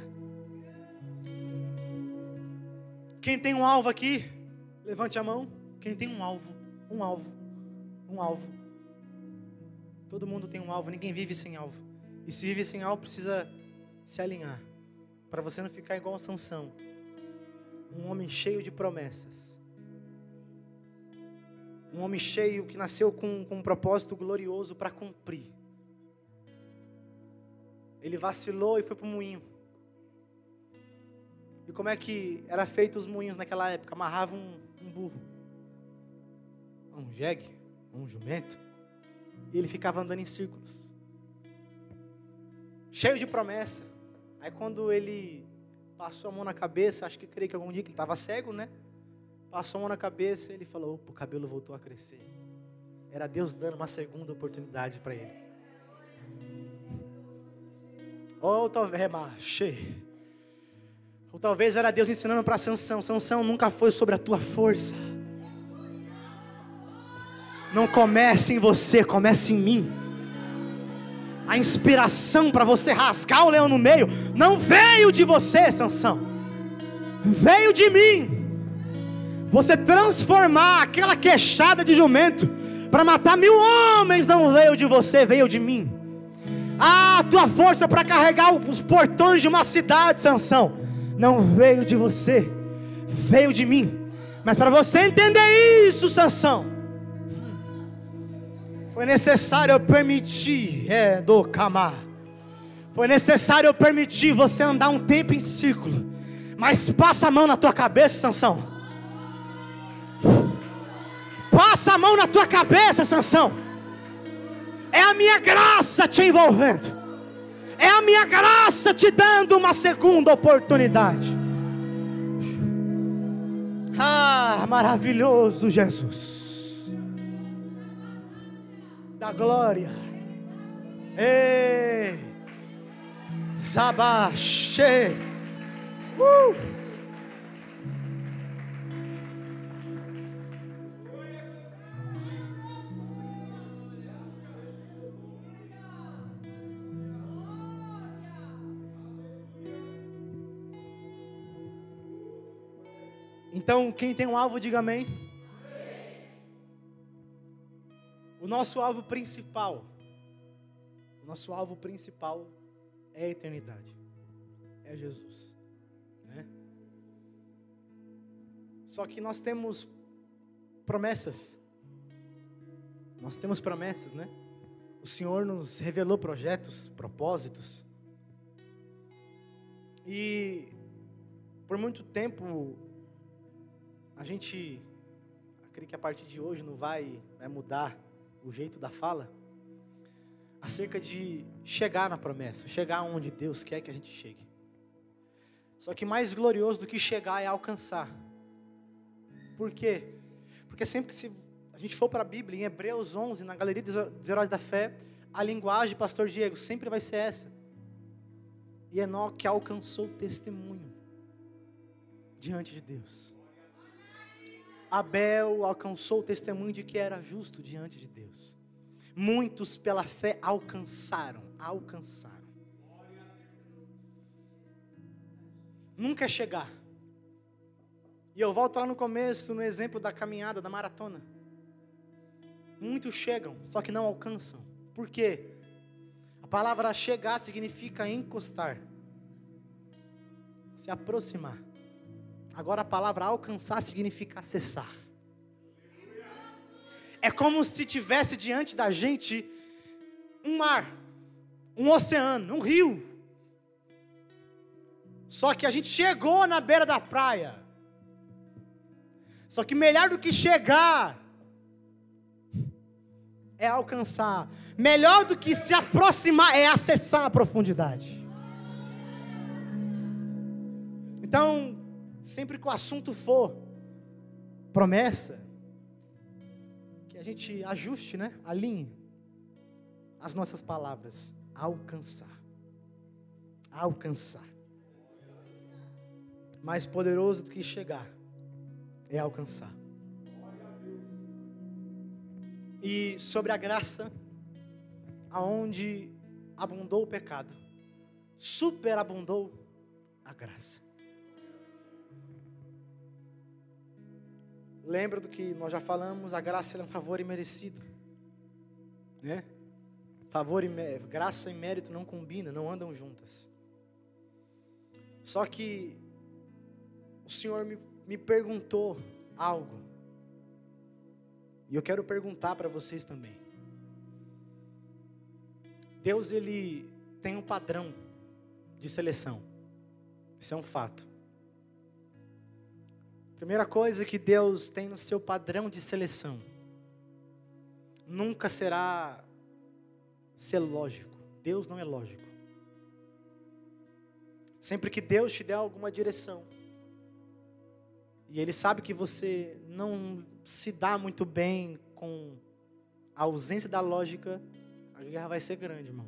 Quem tem um alvo aqui, levante a mão. Quem tem um alvo. Todo mundo tem um alvo, ninguém vive sem alvo. E se vive sem alvo, precisa se alinhar, para você não ficar igual a Sansão, um homem cheio de promessas, um homem cheio que nasceu com um propósito glorioso para cumprir. Ele vacilou e foi para o moinho. E como é que era feito os moinhos naquela época? Amarravam um burro, um jegue, um jumento, e ele ficava andando em círculos, cheio de promessa. Aí quando ele passou a mão na cabeça, acho que creio que algum dia que ele estava cego, né? Passou a mão na cabeça, ele falou: opa, o cabelo voltou a crescer. Era Deus dando uma segunda oportunidade para ele. Ou talvez era Deus ensinando para Sansão: Sansão, nunca foi sobre a tua força. Não comece em você, comece em mim. A inspiração para você rasgar o leão no meio não veio de você, Sansão, veio de mim. Você transformar aquela queixada de jumento para matar 1000 homens não veio de você, veio de mim. A tua força para carregar os portões de uma cidade, Sansão, não veio de você, veio de mim. Mas para você entender isso, Sansão, foi necessário eu permitir, foi necessário eu permitir você andar um tempo em círculo. Mas passa a mão na tua cabeça, Sansão. Passa a mão na tua cabeça, Sansão. É a minha graça te envolvendo. É a minha graça te dando uma segunda oportunidade. Ah, maravilhoso Jesus. Da glória. Ei. Sabache. Então, quem tem um alvo, diga amém. O nosso alvo principal é a eternidade, é Jesus, né? Só que nós temos promessas, né? O Senhor nos revelou projetos, propósitos, e por muito tempo a gente, acredito que a partir de hoje não vai mudar o jeito da fala, acerca de chegar na promessa, chegar onde Deus quer que a gente chegue. Só que mais glorioso do que chegar é alcançar. Por quê? Porque sempre que a gente for para a Bíblia, em Hebreus 11, na galeria dos heróis da fé, a linguagem, pastor Diego, sempre vai ser essa. E Enoque alcançou testemunho diante de Deus. Abel alcançou o testemunho de que era justo diante de Deus. Muitos pela fé alcançaram. Nunca é chegar. E eu volto lá no começo, no exemplo da caminhada, da maratona. Muitos chegam, só que não alcançam. Por quê? A palavra chegar significa encostar, se aproximar. Agora a palavra alcançar significa acessar. É como se tivesse diante da gente um mar, um oceano, um rio. Só que a gente chegou na beira da praia. Só que melhor do que chegar é alcançar. Melhor do que se aproximar é acessar a profundidade. Então, sempre que o assunto for promessa, que a gente ajuste, né? Alinhe as nossas palavras. Alcançar. Mais poderoso do que chegar é alcançar. E sobre a graça, aonde abundou o pecado, superabundou a graça. Lembra do que nós já falamos, a graça é um favor imerecido, né? Graça e mérito não combinam, não andam juntas. Só que o Senhor me perguntou algo, e eu quero perguntar para vocês também. Deus, Ele tem um padrão de seleção, isso é um fato. Primeira coisa que Deus tem no seu padrão de seleção, nunca será ser lógico. Deus não é lógico. Sempre que Deus te der alguma direção, e Ele sabe que você não se dá muito bem com a ausência da lógica, a guerra vai ser grande, irmão.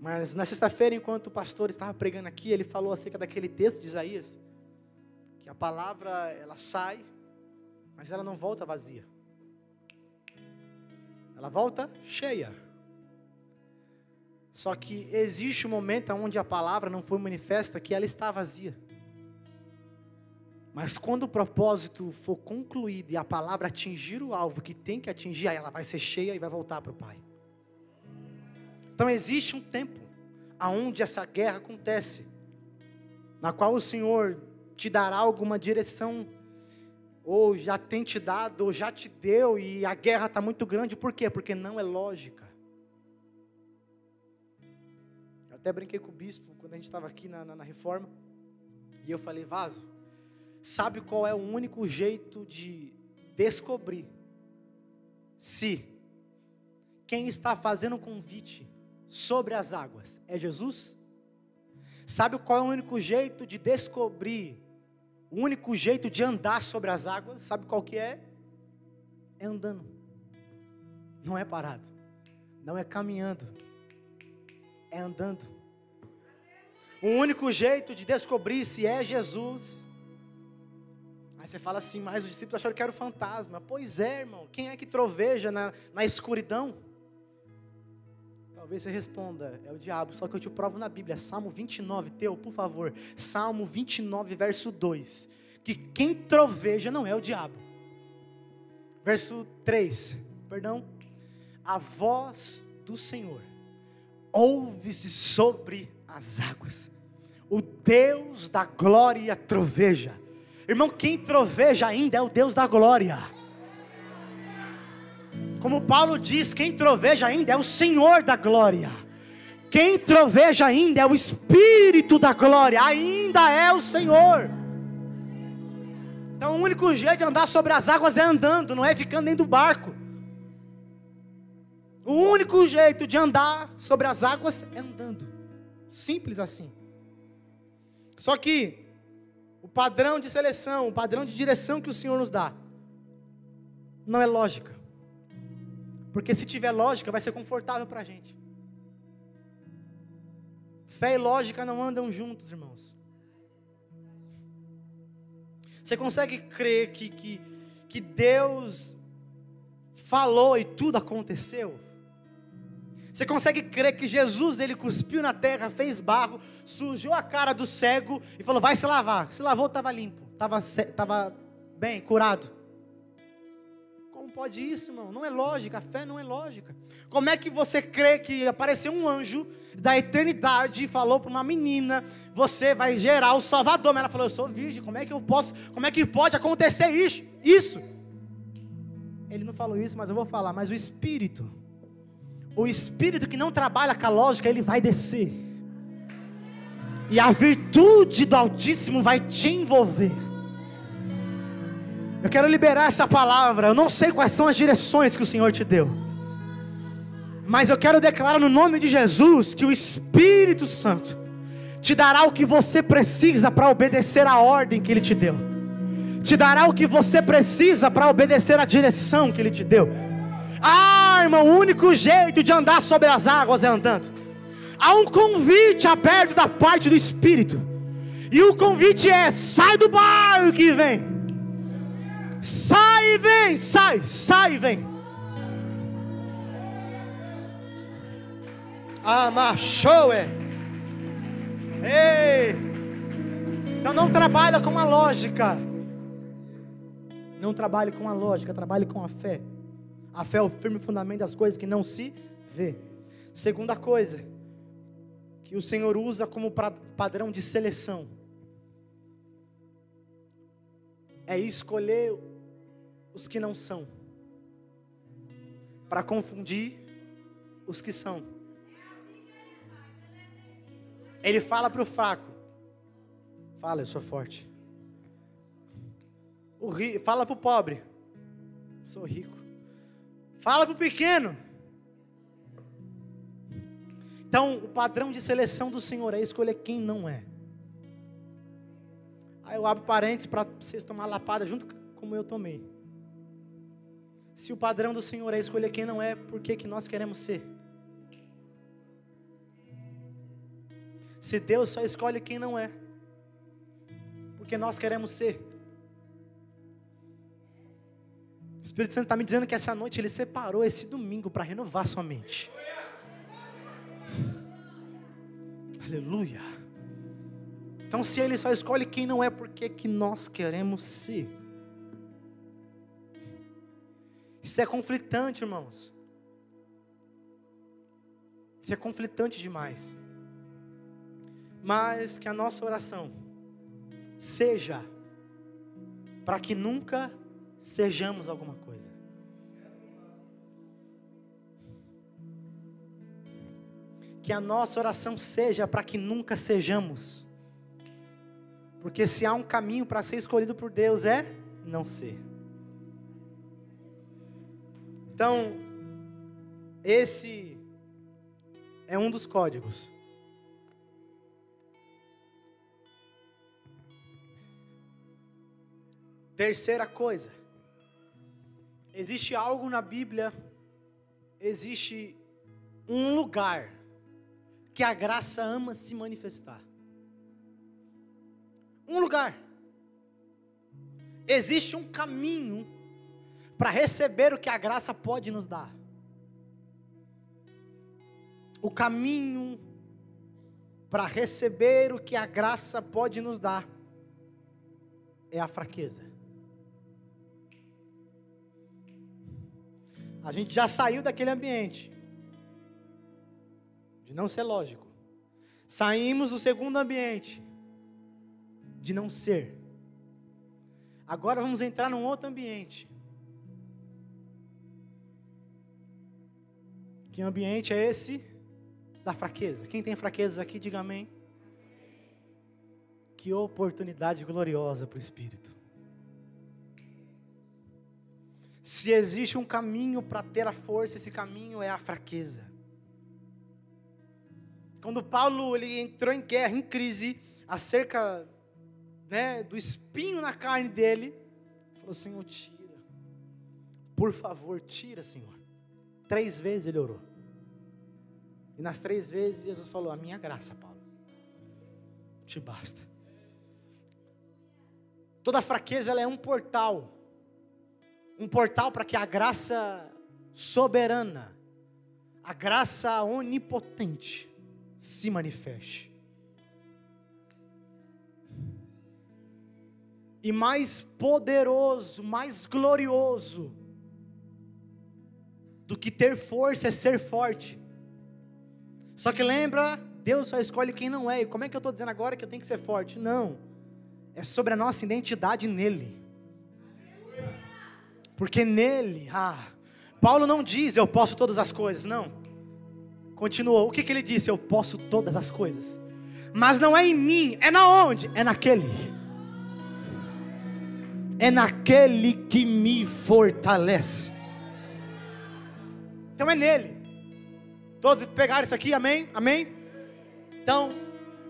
Mas na sexta-feira, enquanto o pastor estava pregando aqui, ele falou acerca daquele texto de Isaías, que a palavra, ela sai, mas ela não volta vazia. Ela volta cheia. Só que existe um momento onde a palavra não foi manifesta, que ela está vazia. Mas quando o propósito for concluído e a palavra atingir o alvo que tem que atingir, aí ela vai ser cheia e vai voltar para o Pai. Então existe um tempo aonde essa guerra acontece, na qual o Senhor te dará alguma direção, ou já tem te dado, ou já te deu, e a guerra está muito grande. Por quê? Porque não é lógica. Eu até brinquei com o bispo quando a gente estava aqui na reforma, e eu falei: Vaso, sabe qual é o único jeito de descobrir se quem está fazendo o convite sobre as águas é Jesus? Sabe qual é o único jeito de descobrir, o único jeito de andar sobre as águas? Sabe qual que é? É andando. Não é parado, não é caminhando, é andando. O único jeito de descobrir se é Jesus. Aí você fala assim: mas os discípulos acharam que era o fantasma. Pois é, irmão, quem é que troveja na escuridão? Talvez você responda: é o diabo. Só que eu te provo na Bíblia, Salmo 29, teu, por favor, Salmo 29, verso 2, que quem troveja não é o diabo. Verso 3, perdão, a voz do Senhor ouve-se sobre as águas, o Deus da glória troveja. Irmão, quem troveja ainda é o Deus da glória. Como Paulo diz, quem troveja ainda é o Senhor da glória. Quem troveja ainda é o Espírito da glória, ainda é o Senhor. Então o único jeito de andar sobre as águas é andando, não é ficando dentro do barco. O único jeito de andar sobre as águas é andando. Simples assim. Só que o padrão de seleção, o padrão de direção que o Senhor nos dá, não é lógica. Porque se tiver lógica, vai ser confortável para a gente. Fé e lógica não andam juntos, irmãos. Você consegue crer que Deus falou e tudo aconteceu? Você consegue crer que Jesus, ele cuspiu na terra, fez barro, sujou a cara do cego e falou: vai se lavar. Se lavou, estava limpo, estava bem, curado. Como pode isso, irmão? Não é lógica, a fé não é lógica. Como é que você crê que apareceu um anjo da eternidade e falou para uma menina: você vai gerar o Salvador? Mas ela falou: eu sou virgem, como é que pode acontecer isso? Ele não falou isso, mas eu vou falar. Mas o Espírito que não trabalha com a lógica, ele vai descer, e a virtude do Altíssimo vai te envolver. Eu quero liberar essa palavra. Eu não sei quais são as direções que o Senhor te deu, mas eu quero declarar no nome de Jesus que o Espírito Santo te dará o que você precisa para obedecer a ordem que Ele te deu, te dará o que você precisa para obedecer a direção que Ele te deu. Irmão, o único jeito de andar sobre as águas é andando. Há um convite aberto da parte do Espírito, e o convite é: sai do barco e vem. Sai e vem, sai e vem. Amachoe. Ei. Então não trabalha com a lógica. Não trabalhe com a lógica, trabalhe com a fé. A fé é o firme fundamento das coisas que não se vê. Segunda coisa que o Senhor usa como padrão de seleção é escolher os que não são, para confundir os que são. Ele fala para o fraco: fala, eu sou forte. Fala para o pobre: sou rico. Fala para o pequeno. Então o padrão de seleção do Senhor é escolher quem não é. Aí eu abro parênteses para vocês tomar lapada junto como eu tomei. Se o padrão do Senhor é escolher quem não é, por que nós queremos ser? Se Deus só escolhe quem não é, porque nós queremos ser. O Espírito Santo está me dizendo que essa noite Ele separou esse domingo para renovar sua mente. Aleluia. Então, se Ele só escolhe quem não é, por que nós queremos ser? Isso é conflitante, irmãos. Isso é conflitante demais. Mas que a nossa oração seja para que nunca sejamos alguma coisa. Que a nossa oração seja para que nunca sejamos. Porque se há um caminho para ser escolhido por Deus, é não ser. Então, esse é um dos códigos. Terceira coisa. Existe algo na Bíblia, existe um lugar que a graça ama se manifestar. Um lugar. Existe um caminho para receber o que a graça pode nos dar. O caminho para receber o que a graça pode nos dar é a fraqueza. A gente já saiu daquele ambiente de não ser lógico. Saímos do segundo ambiente de não ser. Agora vamos entrar num outro ambiente. Que ambiente é esse? Da fraqueza. Quem tem fraquezas aqui, diga amém. Que oportunidade gloriosa para o Espírito. Se existe um caminho para ter a força, esse caminho é a fraqueza. Quando Paulo ele entrou em guerra, em crise, acerca do espinho na carne dele, falou: Senhor, tira. Por favor, tira, Senhor. 3 vezes ele orou. E nas 3 vezes Jesus falou: a minha graça, Paulo, te basta. Toda fraqueza ela é um portal. Um portal para que a graça soberana, a graça onipotente se manifeste. E mais poderoso, mais glorioso do que ter força é ser forte. Só que lembra, Deus só escolhe quem não é. E como é que eu estou dizendo agora que eu tenho que ser forte? Não, é sobre a nossa identidade nele. Porque nele, Paulo não diz eu posso todas as coisas, não. Continuou, o que ele disse? Eu posso todas as coisas. Mas não é em mim, é na onde? É naquele. É naquele que me fortalece. Então é nele. Todos pegaram isso aqui, amém? Amém? Então,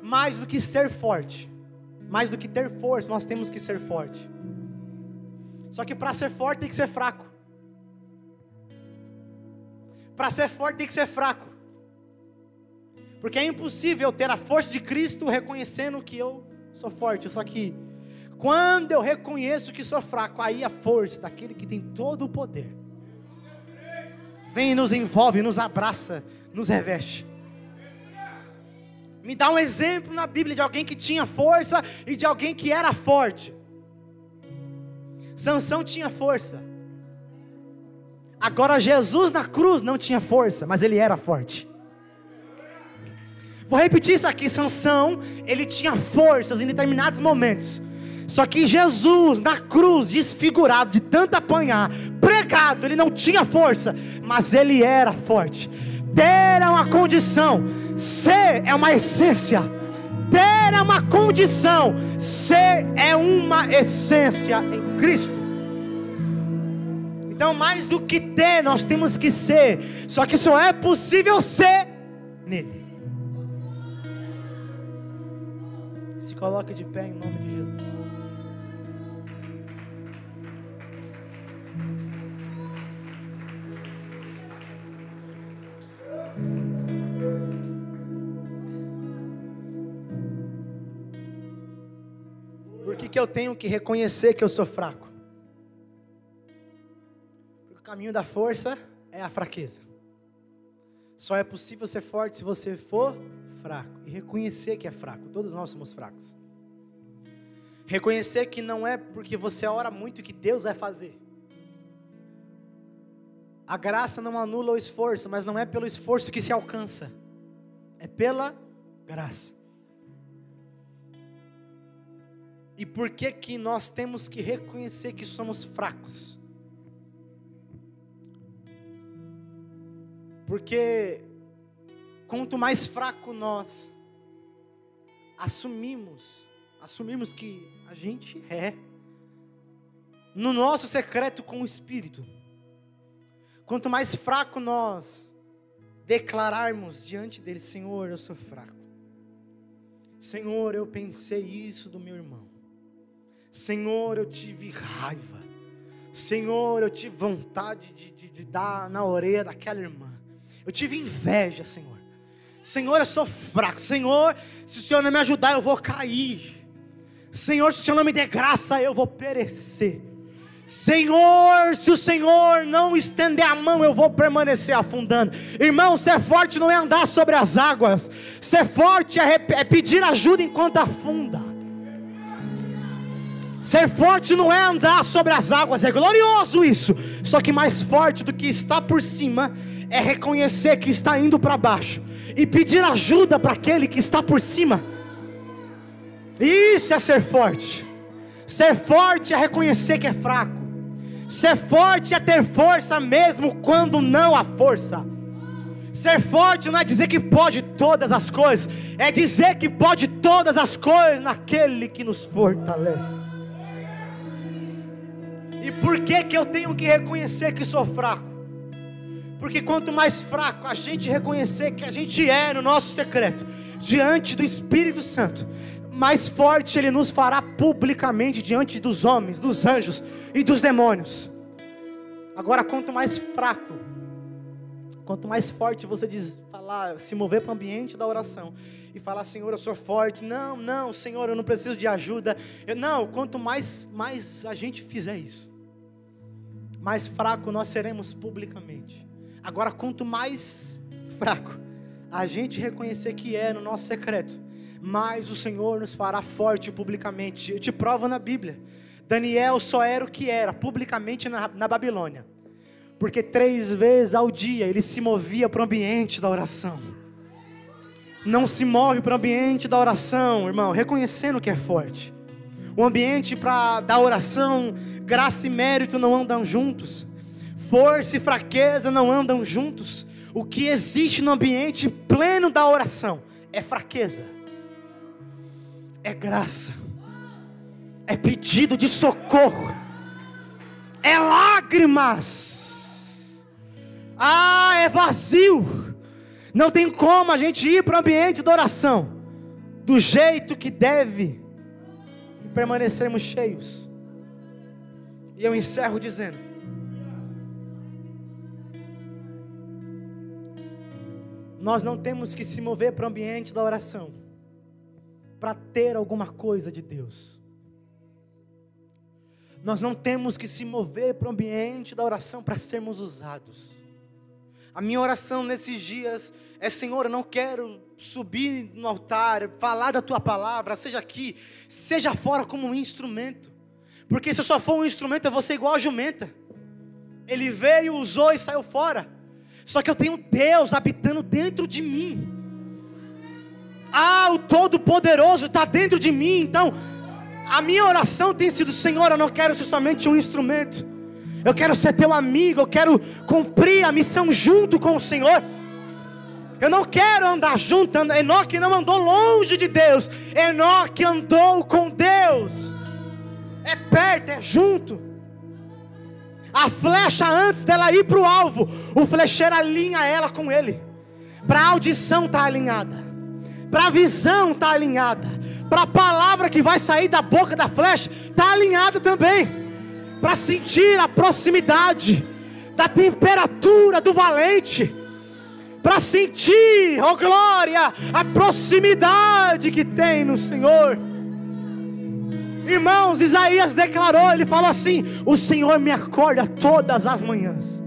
mais do que ser forte, mais do que ter força, nós temos que ser forte. Só que para ser forte tem que ser fraco. Para ser forte tem que ser fraco. Porque é impossível ter a força de Cristo reconhecendo que eu sou forte. Só que quando eu reconheço que sou fraco, aí a força daquele que tem todo o poder vem e nos envolve, nos abraça, nos reveste. Me dá um exemplo na Bíblia de alguém que tinha força e de alguém que era forte. Sansão tinha força. Agora Jesus na cruz não tinha força, mas ele era forte. Vou repetir isso aqui. Sansão, ele tinha forças em determinados momentos. Só que Jesus na cruz, desfigurado de tanto apanhar, pregado, ele não tinha força, mas ele era forte. Ter é uma condição, ser é uma essência. Ter é uma condição, ser é uma essência em Cristo. Então, mais do que ter, nós temos que ser. Só que só é possível ser nele. Se coloque de pé em nome de Jesus. que eu tenho que reconhecer que eu sou fraco? Porque o caminho da força é a fraqueza. Só é possível ser forte se você for fraco. E reconhecer que é fraco. Todos nós somos fracos. Reconhecer que não é porque você ora muito que Deus vai fazer. A graça não anula o esforço, mas não é pelo esforço que se alcança. É pela graça. E por que que nós temos que reconhecer que somos fracos? Porque quanto mais fraco nós assumimos que a gente é, no nosso secreto com o Espírito, quanto mais fraco nós declararmos diante dele: Senhor, eu sou fraco. Senhor, eu pensei isso do meu irmão. Senhor, eu tive raiva. Senhor, eu tive vontade de dar na orelha daquela irmã. Eu tive inveja, Senhor. Senhor, eu sou fraco. Senhor, se o Senhor não me ajudar, eu vou cair. Senhor, se o Senhor não me der graça, eu vou perecer. Senhor, se o Senhor não estender a mão, eu vou permanecer afundando. Irmão, ser forte não é andar sobre as águas. Ser forte é pedir ajuda enquanto afunda. Ser forte não é andar sobre as águas. É glorioso isso. Só que mais forte do que estar por cima é reconhecer que está indo para baixo e pedir ajuda para aquele que está por cima. Isso é ser forte. Ser forte é reconhecer que é fraco. Ser forte é ter força mesmo quando não há força. Ser forte não é dizer que pode todas as coisas, é dizer que pode todas as coisas naquele que nos fortalece. E por que que eu tenho que reconhecer que sou fraco? Porque quanto mais fraco a gente reconhecer que a gente é no nosso secreto, diante do Espírito Santo, mais forte Ele nos fará publicamente diante dos homens, dos anjos e dos demônios. Agora, quanto mais fraco, quanto mais forte você se mover para o ambiente da oração e falar: Senhor, eu sou forte. Não, Senhor, eu não preciso de ajuda. Quanto mais a gente fizer isso, mais fraco nós seremos publicamente. Agora, quanto mais fraco a gente reconhecer que é no nosso secreto, mais o Senhor nos fará forte publicamente. Eu te provo na Bíblia. Daniel só era o que era publicamente na Babilônia, porque 3 vezes ao dia ele se movia para o ambiente da oração. Não se move para o ambiente da oração, irmão, reconhecendo que é forte. O ambiente da oração, graça e mérito não andam juntos. Força e fraqueza não andam juntos. O que existe no ambiente pleno da oração é fraqueza, é graça, é pedido de socorro, é lágrimas, é vazio. Não tem como a gente ir para o ambiente da oração do jeito que deve e permanecermos cheios. E eu encerro dizendo: nós não temos que se mover para o ambiente da oração para ter alguma coisa de Deus. Nós não temos que se mover para o ambiente da oração para sermos usados. A minha oração nesses dias é: Senhor, eu não quero subir no altar, falar da Tua palavra, seja aqui, seja fora, como um instrumento. Porque se eu só for um instrumento, eu vou ser igual a jumenta. Ele veio, usou e saiu fora. Só que eu tenho Deus habitando dentro de mim. O Todo-Poderoso está dentro de mim. Então, a minha oração tem sido: Senhor, eu não quero ser somente um instrumento. Eu quero ser Teu amigo. Eu quero cumprir a missão junto com o Senhor. Eu não quero andar junto. Enoque não andou longe de Deus. Enoque andou com Deus. É perto, é junto. A flecha, antes dela ir para o alvo, o flecheiro alinha ela com ele. Para a audição está alinhada, para a visão está alinhada, para a palavra que vai sair da boca da flecha está alinhada também, para sentir a proximidade da temperatura do valente, para sentir, oh glória, a proximidade que tem no Senhor. Irmãos, Isaías declarou, ele falou assim: o Senhor me acorda todas as manhãs.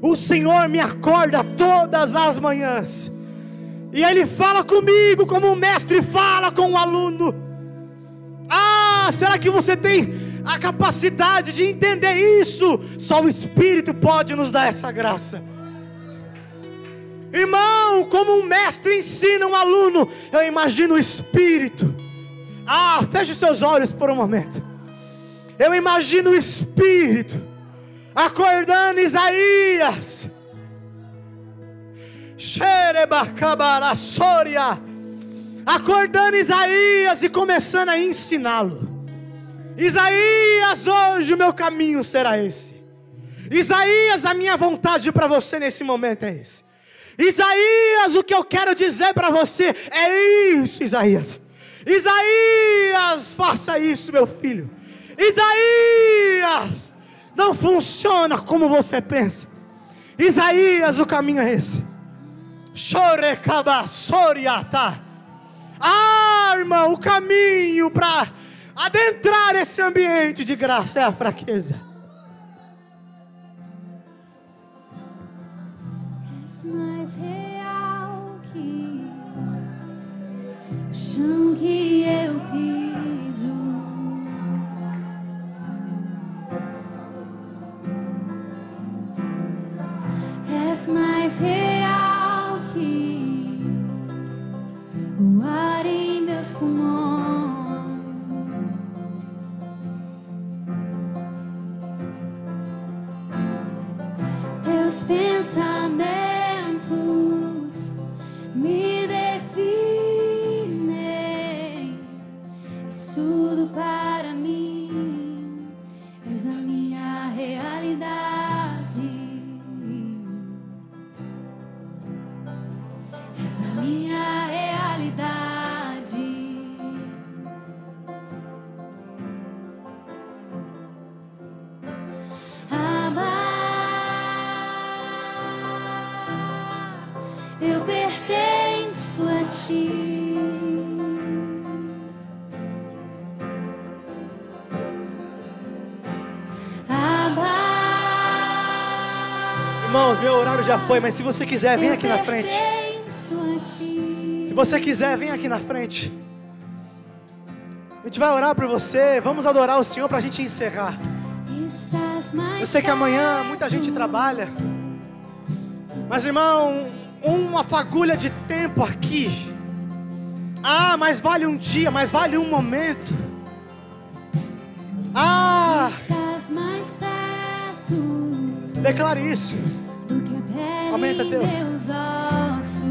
O Senhor me acorda todas as manhãs. E Ele fala comigo como um mestre fala com um aluno. Será que você tem a capacidade de entender isso? Só o Espírito pode nos dar essa graça. Irmão, como um mestre ensina um aluno, eu imagino o Espírito. Feche os seus olhos por um momento. Eu imagino o Espírito acordando Isaías. Acordando Isaías e começando a ensiná-lo. Isaías, hoje o meu caminho será esse. Isaías, a minha vontade para você nesse momento é esse. Isaías, o que eu quero dizer para você é isso, Isaías. Isaías, faça isso, meu filho. Isaías, não funciona como você pensa. Isaías, o caminho é esse. Irmão, o caminho para adentrar esse ambiente de graça é a fraqueza. És mais real que o chão que eu piso. És mais real que o ar em meus pulmões. Teus pensamentos me definem. És tudo para mim. És a minha realidade. És a minha realidade. Eu pertenço a ti. Irmãos, meu horário já foi, mas se você quiser, vem aqui na frente. Se você quiser, vem aqui na frente. A gente vai orar por você. Vamos adorar o Senhor para a gente encerrar. Eu sei que amanhã muita gente trabalha, mas irmão, uma fagulha de tempo aqui, mas vale um dia, mas vale um momento. Estás mais perto. Declare isso. Do que a pele Aumenta teu. em meus ossos.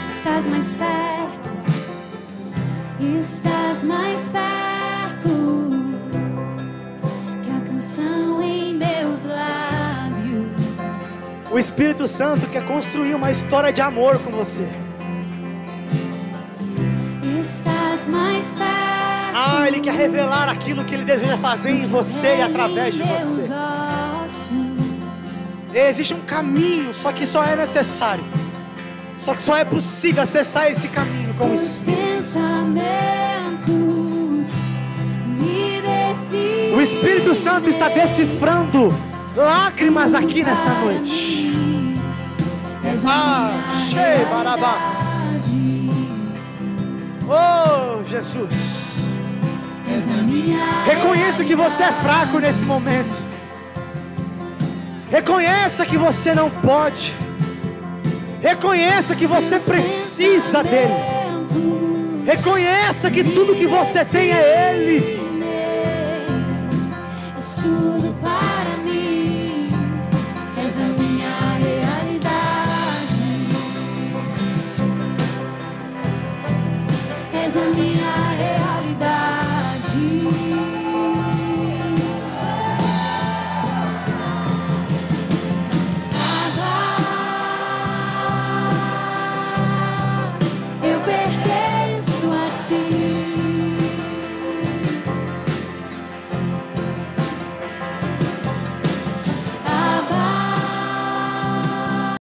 Estás mais perto. Estás mais perto que a canção em meus lábios. O Espírito Santo quer construir uma história de amor com você. Estás mais perto. Ele quer revelar aquilo que Ele deseja fazer em você e através de você. Existe um caminho, só que só é necessário, só que só é possível acessar esse caminho com o Espírito. O Espírito Santo está decifrando lágrimas aqui nessa noite. Oh, Jesus. Reconheça que você é fraco nesse momento. Reconheça que você não pode. Reconheça que você precisa dele. Reconheça que tudo que você tem é Ele. És tudo para mim. És a minha realidade. És a minha realidade. Eu pertenço a ti.